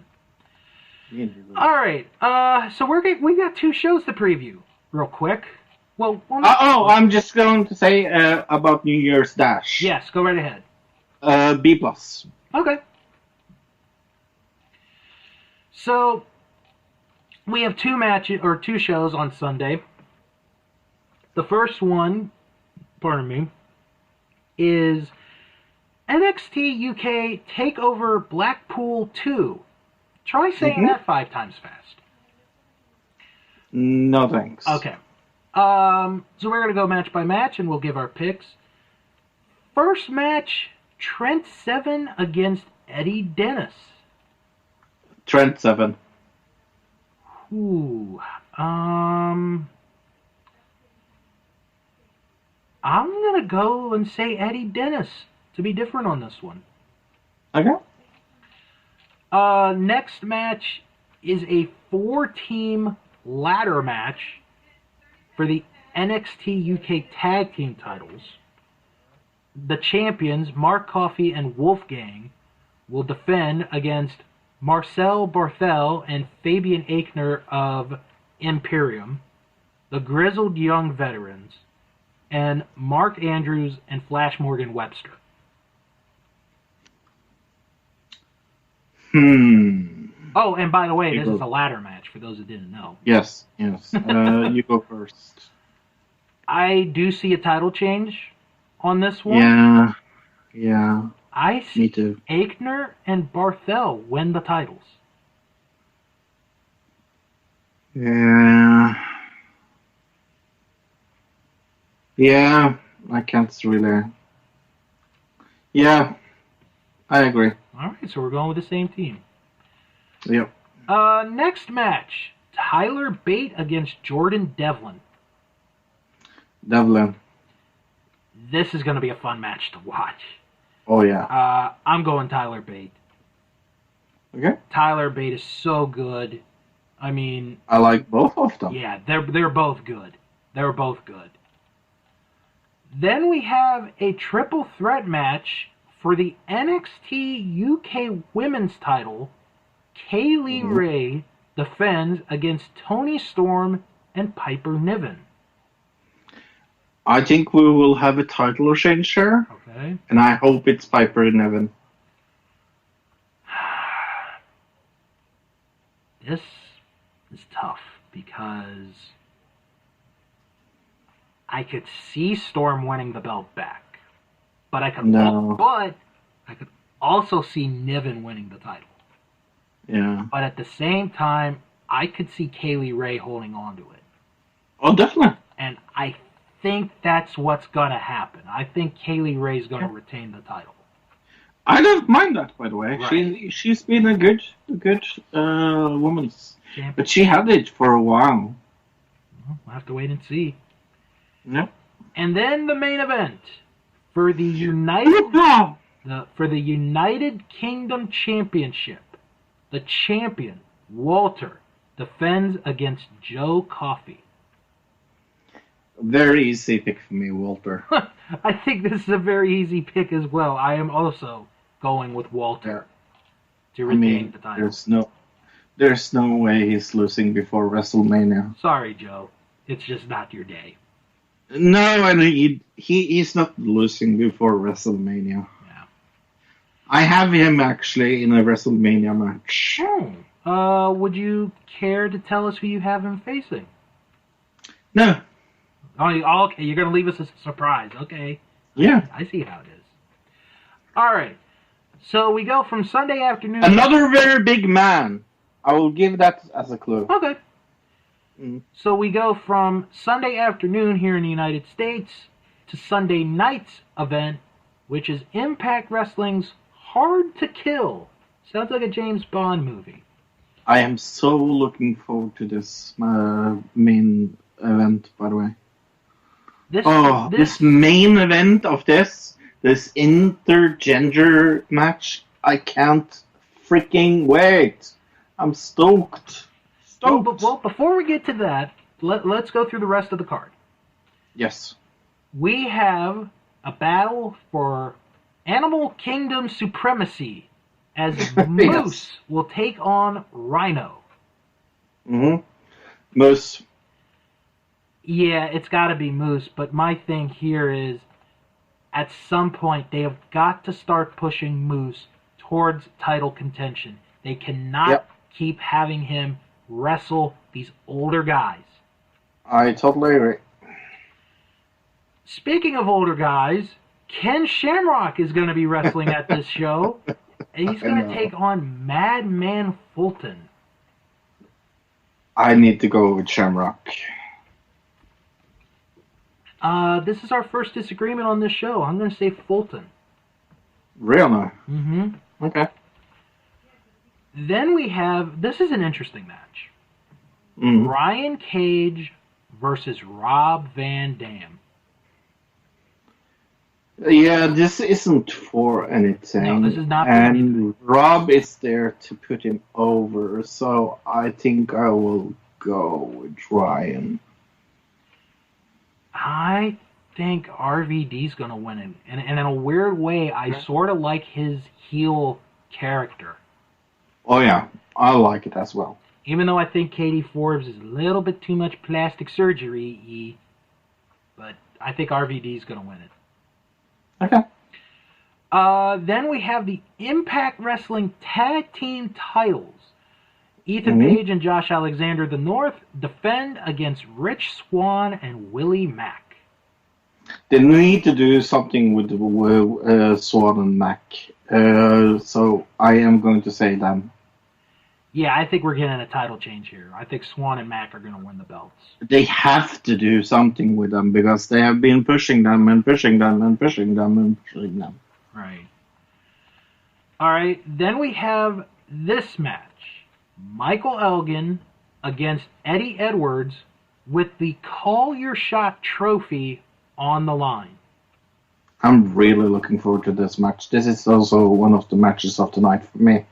All right, so we got two shows to preview real quick. Well, I'm just going to say about New Year's Dash. Yes, go right ahead. B+. Okay. So we have two shows on Sunday. The first one, is NXT UK Takeover Blackpool 2. Try saying that 5 times fast. No thanks. Okay. So we're going to go match by match, and we'll give our picks. First match, Trent Seven against Eddie Dennis. Trent Seven. Ooh. I'm going to go and say Eddie Dennis to be different on this one. Okay. Next match is a 4-team ladder match for the NXT UK Tag Team titles. The champions, Mark Coffey and Wolfgang, will defend against Marcel Barthel and Fabian Aichner of Imperium, the Grizzled Young Veterans, and Mark Andrews and Flash Morgan Webster. Oh, and by the way, this is a ladder match, for those that didn't know. Yes. You go first. I do see a title change on this one. Yeah. I see Me too. Aichner and Barthel win the titles. Yeah, I can't really... Yeah, I agree. Alright, so we're going with the same team. Yep. Next match, Tyler Bate against Jordan Devlin. This is going to be a fun match to watch. Oh, yeah. I'm going Tyler Bate. Okay. Tyler Bate is so good. I mean... I like both of them. Yeah, they're both good. They're both good. Then we have a triple threat match for the NXT UK Women's title. Kaylee Ray defends against Toni Storm and Piper Niven. I think we will have a title change here, Okay. and I hope it's Piper and Evan. This is tough because I could see Storm winning the belt back, but I could also see Niven winning the title. Yeah. But at the same time, I could see Kaylee Ray holding on to it. Oh, definitely. And I think that's what's going to happen. I think Kaylee Ray's going to retain the title. I don't mind that, by the way. Right. She's been a good woman, Champion. but she had it for a while. We'll have to wait and see. Yep. And then the main event for the United Kingdom Championship. The champion, Walter, defends against Joe Coffey. Very easy pick for me, Walter. I think this is a very easy pick as well. I am also going with Walter to retain the title. There's no way he's losing before WrestleMania. Sorry, Joe. It's just not your day. No, and he's not losing before WrestleMania. Yeah. I have him actually in a WrestleMania match. Would you care to tell us who you have him facing? No. Oh, okay. You're going to leave us a surprise. Okay. Yeah. I see how it is. All right. So we go from Sunday afternoon. Another very big man. I will give that as a clue. Okay. So we go from Sunday afternoon here in the United States to Sunday night's event, which is Impact Wrestling's Hard to Kill. Sounds like a James Bond movie. I am so looking forward to this main event, by the way. This main event of this intergender match, I can't freaking wait. I'm stoked. Well, before we get to that, let's go through the rest of the card. Yes. We have a battle for Animal Kingdom supremacy as Moose will take on Rhino. Moose. Yeah, it's got to be Moose, but my thing here is at some point they have got to start pushing Moose towards title contention. They cannot keep having him wrestle these older guys. I totally agree. Speaking of older guys, Ken Shamrock is going to be wrestling at this show, and he's going to take on Madman Fulton. I need to go with Shamrock. This is our first disagreement on this show. I'm going to say Fulton. Really? Mm-hmm. Okay. Then we have, this is an interesting match. Brian Cage versus Rob Van Dam. Yeah, this isn't for anything. No, this is not for anything. Rob is there to put him over, so I think I will go with Ryan. I think RVD's going to win him. And in a weird way, I sort of like his heel character. Oh, yeah. I like it as well. Even though I think Katie Forbes is a little bit too much plastic surgery, but I think RVD's going to win it. Okay. Then we have the Impact Wrestling Tag Team titles. Ethan Page and Josh Alexander the North defend against Rich Swann and Willie Mack. They need to do something with Swann and Mack. So I am going to say them. Yeah, I think we're getting a title change here. I think Swann and Mack are going to win the belts. They have to do something with them because they have been pushing them and pushing them and pushing them and pushing them. Right. All right, then we have this match. Michael Elgin against Eddie Edwards with the Call Your Shot trophy on the line. I'm really looking forward to this match. This is also one of the matches of the night for me.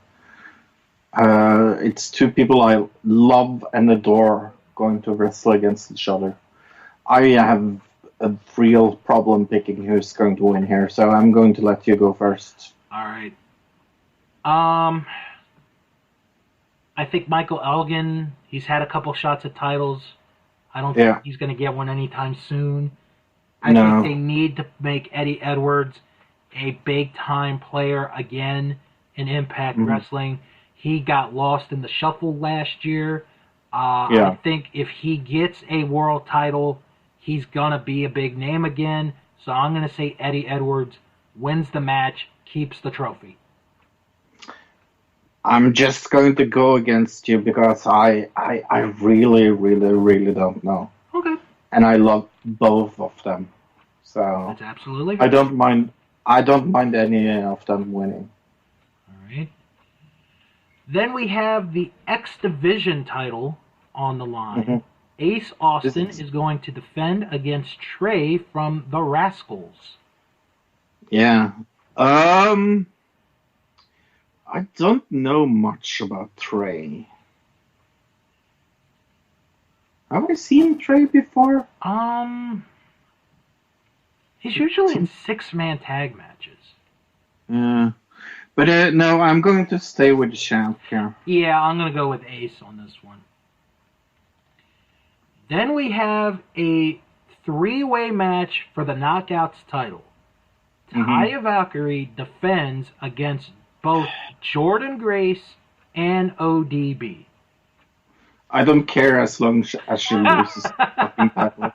It's two people I love and adore going to wrestle against each other. I have a real problem picking who's going to win here, so I'm going to let you go first. All right. I think Michael Elgin, he's had a couple shots at titles. I don't think he's going to get one anytime soon. I No. think they need to make Eddie Edwards a big-time player again in Impact Wrestling. He got lost in the shuffle last year. I think if he gets a world title, he's going to be a big name again. So I'm going to say Eddie Edwards wins the match, keeps the trophy. I'm just going to go against you because I really, really, really don't know. Okay. And I love both of them. So that's absolutely fair. I don't mind any of them winning. All right. Then we have the X Division title on the line. Ace Austin is going to defend against Trey from the Rascals. Yeah. I don't know much about Trey. Have I seen Trey before? He's usually in 6-man tag matches. Yeah. But no, I'm going to stay with the champ here. Yeah, I'm going to go with Ace on this one. Then we have a 3-way match for the Knockouts title. Taya Valkyrie defends against both Jordynne Grace and ODB. I don't care as long as she loses the fucking title.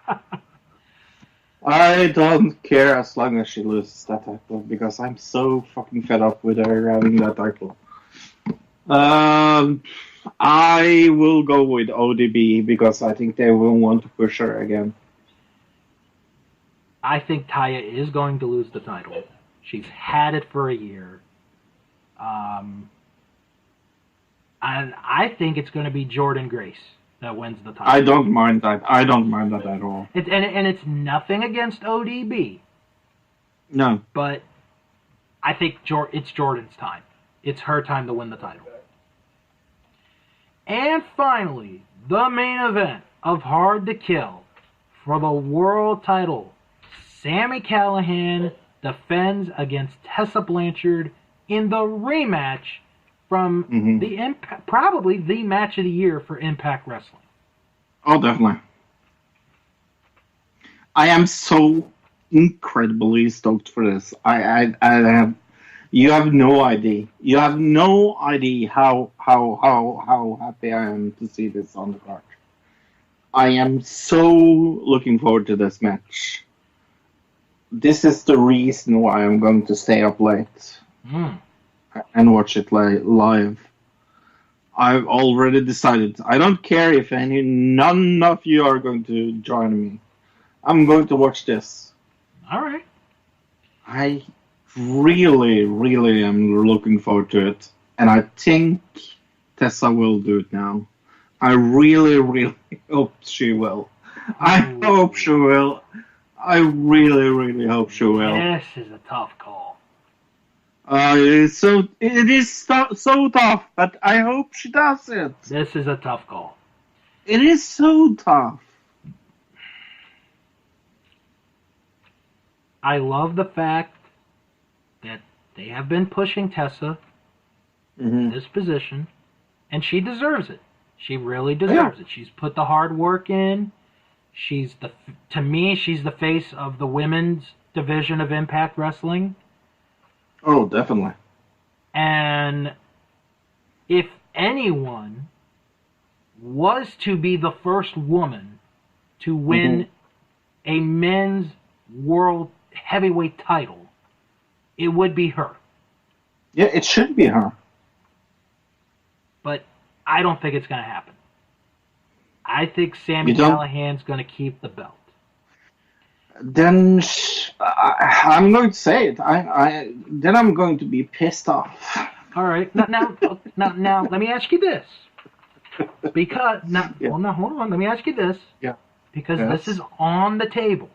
I don't care as long as she loses that title because I'm so fucking fed up with her having that title. I will go with ODB because I think they will want to push her again. I think Taya is going to lose the title. She's had it for a year. And I think it's going to be Jordynne Grace that wins the title. I don't mind that. I don't mind that at all. And it's nothing against ODB. No. But I think it's Jordynne's time. It's her time to win the title. And finally, the main event of Hard to Kill for the world title. Sami Callihan defends against Tessa Blanchard in the rematch from probably the match of the year for Impact Wrestling. Oh, definitely. I am so incredibly stoked for this. I have. You have no idea. You have no idea how happy I am to see this on the card. I am so looking forward to this match. This is the reason why I'm going to stay up late and watch it live. I've already decided. I don't care if none of you are going to join me. I'm going to watch this. All right. I really, really am looking forward to it. And I think Tessa will do it now. I really, really hope she will. I hope she will. I really, really hope she will. This is a tough call. It is so tough, but I hope she does it. This is a tough call. It is so tough. I love the fact that they have been pushing Tessa in this position, and she deserves it. She really deserves it. She's put the hard work in. To me, she's the face of the women's division of Impact Wrestling. Oh, definitely. And if anyone was to be the first woman to win a men's world heavyweight title, it would be her. Yeah, it should be her. But I don't think it's going to happen. I think Sami Callihan's going to keep the belt. Then I'm going to say it. Then I'm going to be pissed off. All right. Now, let me ask you this. Because hold on. Let me ask you this. Yeah. Because this is on the table.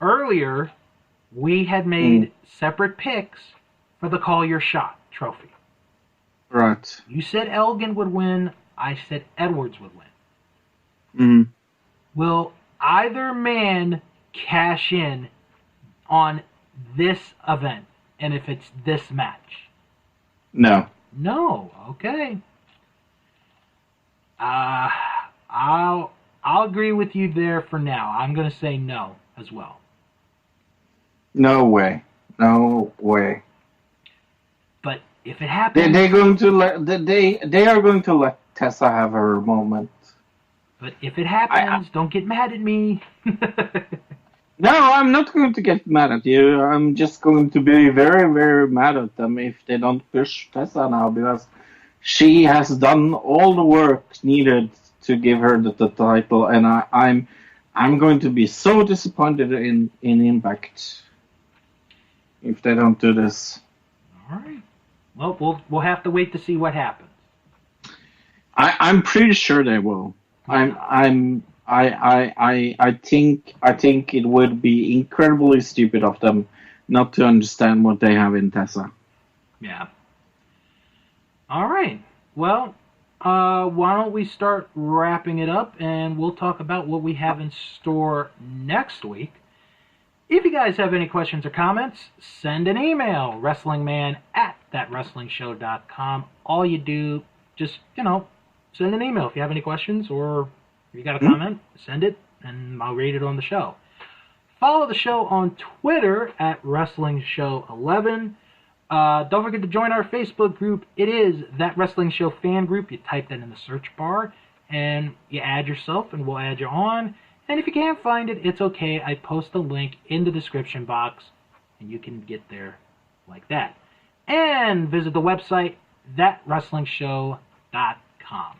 Earlier, we had made separate picks for the Call Your Shot trophy. Right. You said Elgin would win. I said Edwards would win. Will either man cash in on this event? And if it's this match? No. No. Okay. I'll agree with you there for now. I'm going to say no. as well. No way. No way. But if it happens, They're going to let they are going to let Tessa have her moment. But if it happens, don't get mad at me. No, I'm not going to get mad at you. I'm just going to be very, very mad at them if they don't push Tessa now, because she has done all the work needed to give her the title, and I'm going to be so disappointed in Impact if they don't do this. All right. Well, we'll have to wait to see what happens. I'm pretty sure they will. I think it would be incredibly stupid of them not to understand what they have in Tessa. Yeah. All right. Well, why don't we start wrapping it up, and we'll talk about what we have in store next week. If you guys have any questions or comments, send an email, wrestlingman@thatwrestlingshow.com. All you do, just, send an email if you have any questions, or if you got a comment, send it, and I'll read it on the show. Follow the show on Twitter @WrestlingShow11. Don't forget to join our Facebook group. It is That Wrestling Show Fan Group. You type that in the search bar, and you add yourself, and we'll add you on. And if you can't find it, it's okay. I post a link in the description box, and you can get there like that. And visit the website, thatwrestlingshow.com.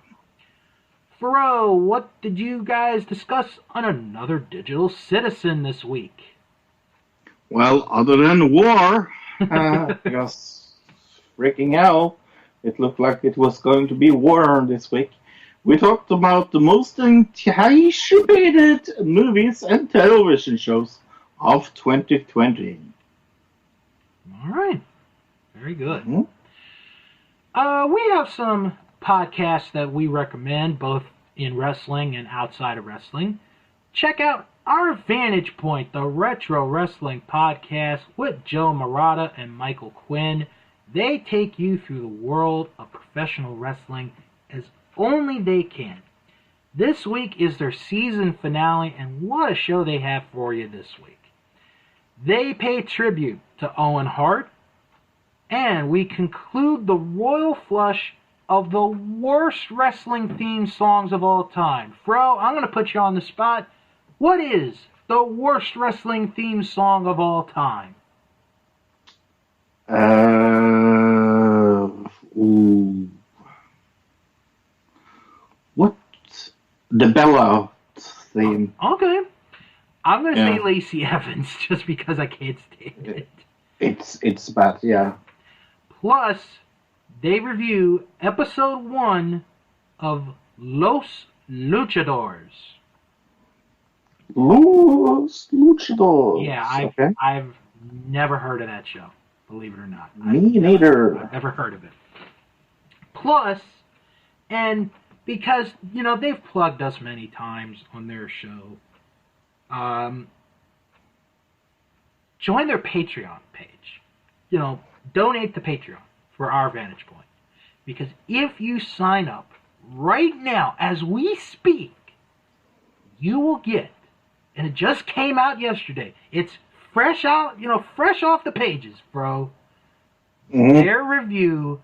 Fro, what did you guys discuss on Another Digital Citizen this week? Well, other than war, because freaking hell, it looked like it was going to be war this week. We talked about the most anticipated movies and television shows of 2020. All right. Very good. Mm-hmm. We have some podcasts that we recommend, both in wrestling and outside of wrestling. Check out Our Vantage Point, the Retro Wrestling Podcast with Joe Murata and Michael Quinn. They take you through the world of professional wrestling as only they can. This week is their season finale, and what a show they have for you this week. They pay tribute to Owen Hart, and we conclude the royal flush of the worst wrestling theme songs of all time. Fro, I'm going to put you on the spot. What is the worst wrestling theme song of all time? What? The Bella theme. Okay. I'm going to say Lacey Evans just because I can't stand it. It's bad, yeah. Plus, they review episode 1 of Los Luchadors. Los Luchadors. Yeah, I've never heard of that show, believe it or not. Me neither. I've never heard of it. Plus, and because, they've plugged us many times on their show, join their Patreon page. Donate to Patreon for Our Vantage Point. Because if you sign up right now, as we speak, you will get, and it just came out yesterday, it's fresh out, fresh off the pages, bro, their review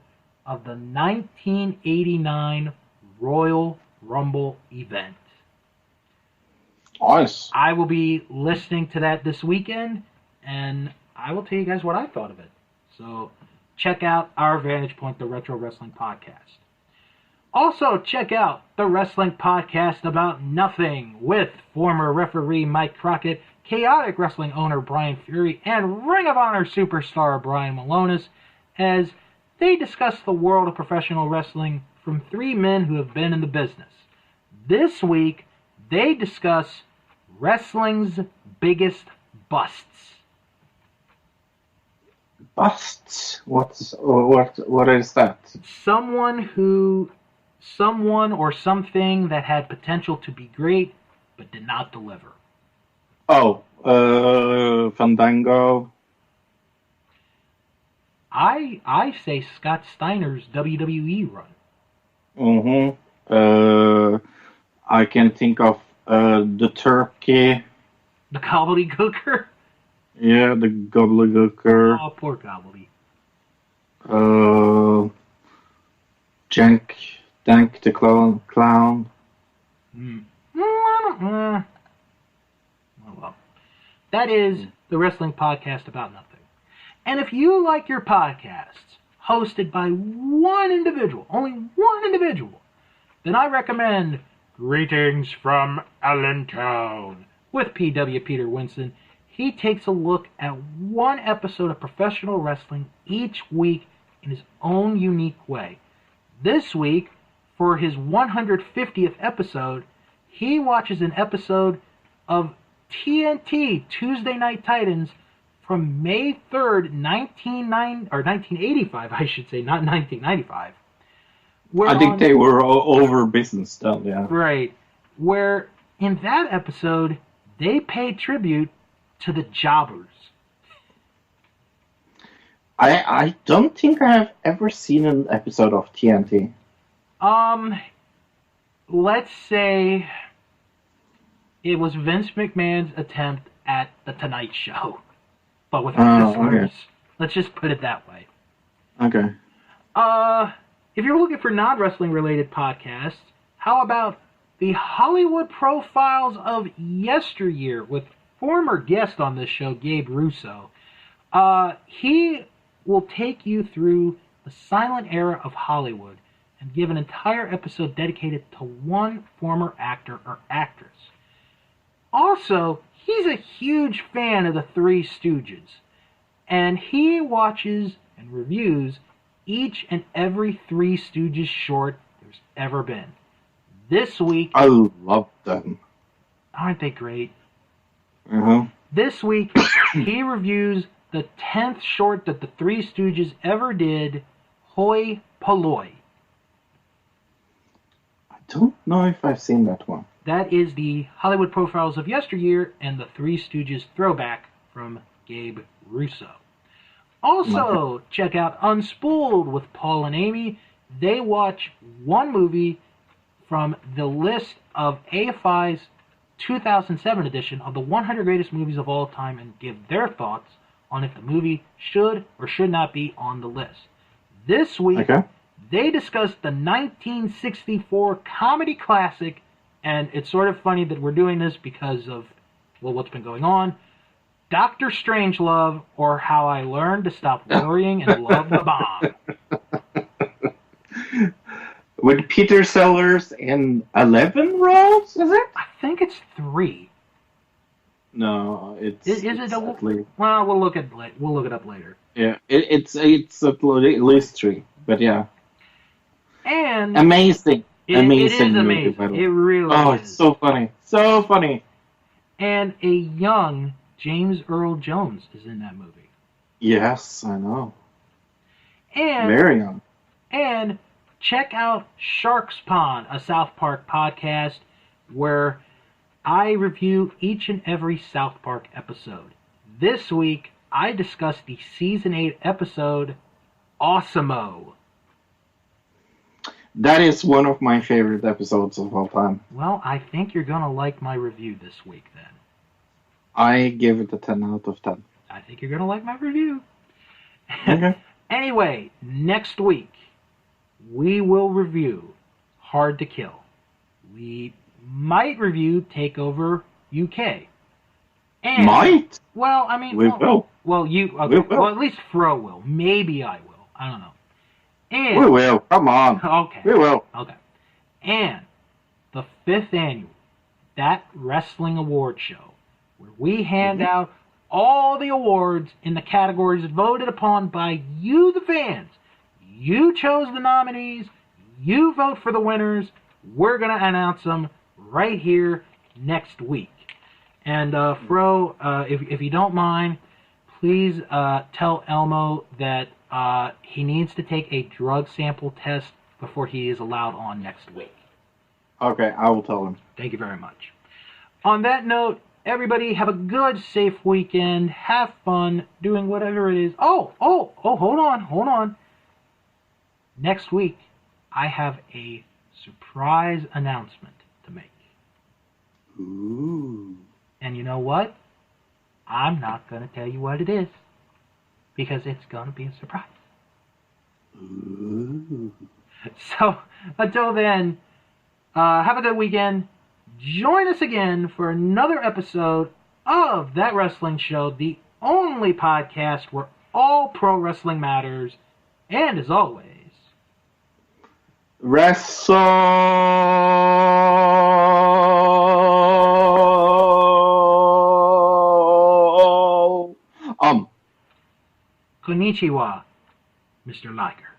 of the 1989 Royal Rumble event. Nice. I will be listening to that this weekend, and I will tell you guys what I thought of it. So check out Our Vantage Point, the Retro Wrestling Podcast. Also, check out the Wrestling Podcast About Nothing with former referee Mike Crockett, Chaotic Wrestling owner Brian Fury, and Ring of Honor superstar Brian Malonis, as they discuss the world of professional wrestling from 3 men who have been in the business. This week, they discuss wrestling's biggest busts. Busts? What is that? Someone or something that had potential to be great, but did not deliver. Oh, Fandango. I say Scott Steiner's WWE run. I can think of the Turkey. The gobbledygooker? Yeah, the gobbledygooker. Oh, poor gobbledy. Dank the clown. Oh, well. That is the Wrestling Podcast About Nothing. And if you like your podcasts hosted by one individual, only one individual, then I recommend Greetings from Allentown with PW Peter Winston. He takes a look at one episode of professional wrestling each week in his own unique way. This week, for his 150th episode, he watches an episode of TNT Tuesday Night Titans from May 3rd, 1985, I should say, not 1995. I think they were over business then, yeah. Right. Where in that episode, they paid tribute to the Jobbers. I don't think I have ever seen an episode of TNT. Let's say it was Vince McMahon's attempt at The Tonight Show, but with wrestlers. Okay. Let's just put it that way. Okay. If you're looking for non-wrestling related podcasts, how about the Hollywood Profiles of Yesteryear with former guest on this show, Gabe Russo? He will take you through the silent era of Hollywood and give an entire episode dedicated to one former actor or actress. Also, he's a huge fan of the Three Stooges, and he watches and reviews each and every Three Stooges short there's ever been. This week... I love them. Aren't they great? Uh-huh. This week, he reviews the 10th short that the Three Stooges ever did, Hoi Polloi. I don't know if I've seen that one. That is the Hollywood Profiles of Yesteryear and the Three Stooges throwback from Gabe Russo. Also, check out Unspooled with Paul and Amy. They watch one movie from the list of AFI's 2007 edition of the 100 greatest movies of all time and give their thoughts on if the movie should or should not be on the list. This week, they discussed the 1964 comedy classic, and it's sort of funny that we're doing this because of, well, what's been going on. Dr. Strangelove, or How I Learned to Stop Worrying and Love the Bomb. With Peter Sellers in 11 roles, is it? I think it's 3. No, it's... Is it a... Well, we'll look it up later. Yeah, it's at least 3, but yeah. And... Amazing. Amazing. It is amazing. It really is. Oh, it's so funny. So funny. And a young James Earl Jones is in that movie. Yes, I know. And very young. And check out Shark's Pond, a South Park podcast where I review each and every South Park episode. This week, I discussed the Season 8 episode, Awesome-O. That is one of my favorite episodes of all time. Well, I think you're going to like my review this week, then. I give it a 10 out of 10. I think you're going to like my review. Okay. Anyway, next week, we will review Hard to Kill. We might review TakeOver UK. And, might? Well, I mean... We will. Well, okay. We will. Well, at least Fro will. Maybe I will. I don't know. And, we will. Come on. Okay. We will. Okay. And the 5th annual That Wrestling Award Show, where we hand out all the awards in the categories voted upon by you, the fans. You chose the nominees. You vote for the winners. We're going to announce them right here next week. And, Fro, if you don't mind, please tell Elmo that he needs to take a drug sample test before he is allowed on next week. Okay, I will tell him. Thank you very much. On that note, everybody have a good, safe weekend. Have fun doing whatever it is. Oh, hold on. Next week, I have a surprise announcement to make. Ooh. And you know what? I'm not going to tell you what it is, because it's going to be a surprise. Ooh. So, until then, have a good weekend. Join us again for another episode of That Wrestling Show, the only podcast where all pro wrestling matters. And as always, Wrestle. Konnichiwa, Mr. Liger.